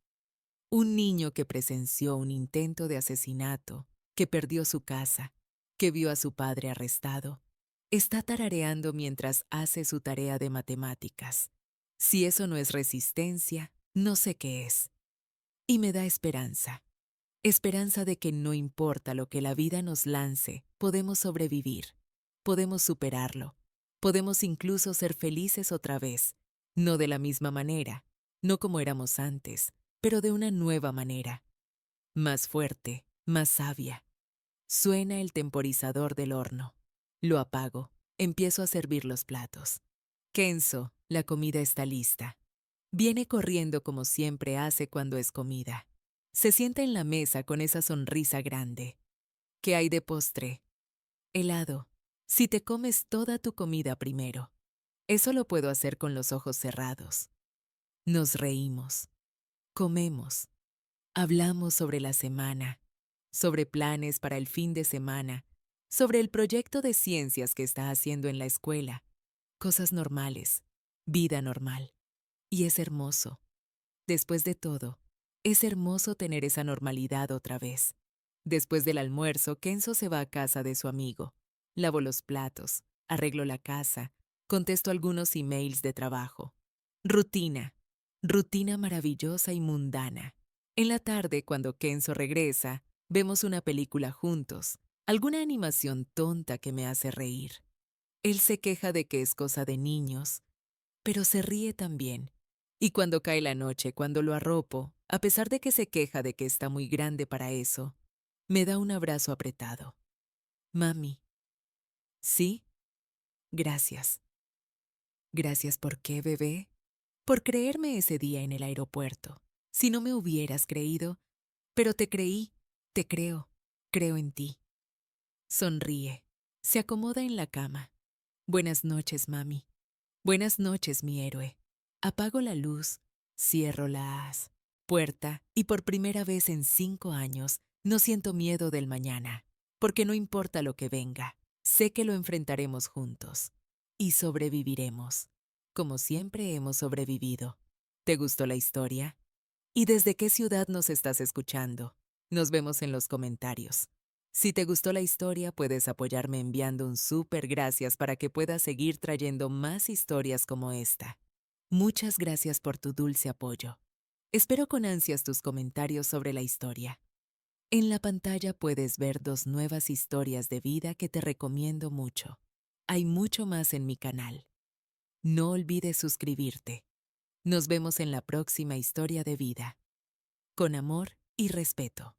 Speaker 1: Un niño que presenció un intento de asesinato, que perdió su casa, que vio a su padre arrestado. Está tarareando mientras hace su tarea de matemáticas. Si eso no es resistencia, no sé qué es. Y me da esperanza. Esperanza de que no importa lo que la vida nos lance, podemos sobrevivir, podemos superarlo, podemos incluso ser felices otra vez, no de la misma manera, no como éramos antes, pero de una nueva manera, más fuerte, más sabia. Suena el temporizador del horno. Lo apago, empiezo a servir los platos. Kenzo, la comida está lista. Viene corriendo como siempre hace cuando es comida. Se sienta en la mesa con esa sonrisa grande. ¿Qué hay de postre? Helado. Si te comes toda tu comida primero. Eso lo puedo hacer con los ojos cerrados. Nos reímos. Comemos. Hablamos sobre la semana, sobre planes para el fin de semana, sobre el proyecto de ciencias que está haciendo en la escuela. Cosas normales. Vida normal. Y es hermoso. Después de todo, es hermoso tener esa normalidad otra vez. Después del almuerzo, Kenzo se va a casa de su amigo. Lavo los platos, arreglo la casa, contesto algunos emails de trabajo. Rutina. Rutina maravillosa y mundana. En la tarde, cuando Kenzo regresa, vemos una película juntos, alguna animación tonta que me hace reír. Él se queja de que es cosa de niños, pero se ríe también. Y cuando cae la noche, cuando lo arropo, a pesar de que se queja de que está muy grande para eso, me da un abrazo apretado. Mami. ¿Sí? Gracias. Gracias por qué, bebé. Por creerme ese día en el aeropuerto. Si no me hubieras creído, pero te creí, te creo, creo en ti. Sonríe. Se acomoda en la cama. Buenas noches, mami. Buenas noches, mi héroe. Apago la luz, cierro la puerta y por primera vez en 5 años no siento miedo del mañana, porque no importa lo que venga, sé que lo enfrentaremos juntos y sobreviviremos, como siempre hemos sobrevivido. ¿Te gustó la historia? ¿Y desde qué ciudad nos estás escuchando? Nos vemos en los comentarios. Si te gustó la historia, puedes apoyarme enviando un súper gracias para que pueda seguir trayendo más historias como esta. Muchas gracias por tu dulce apoyo. Espero con ansias tus comentarios sobre la historia. En la pantalla puedes ver 2 nuevas historias de vida que te recomiendo mucho. Hay mucho más en mi canal. No olvides suscribirte. Nos vemos en la próxima historia de vida. Con amor y respeto.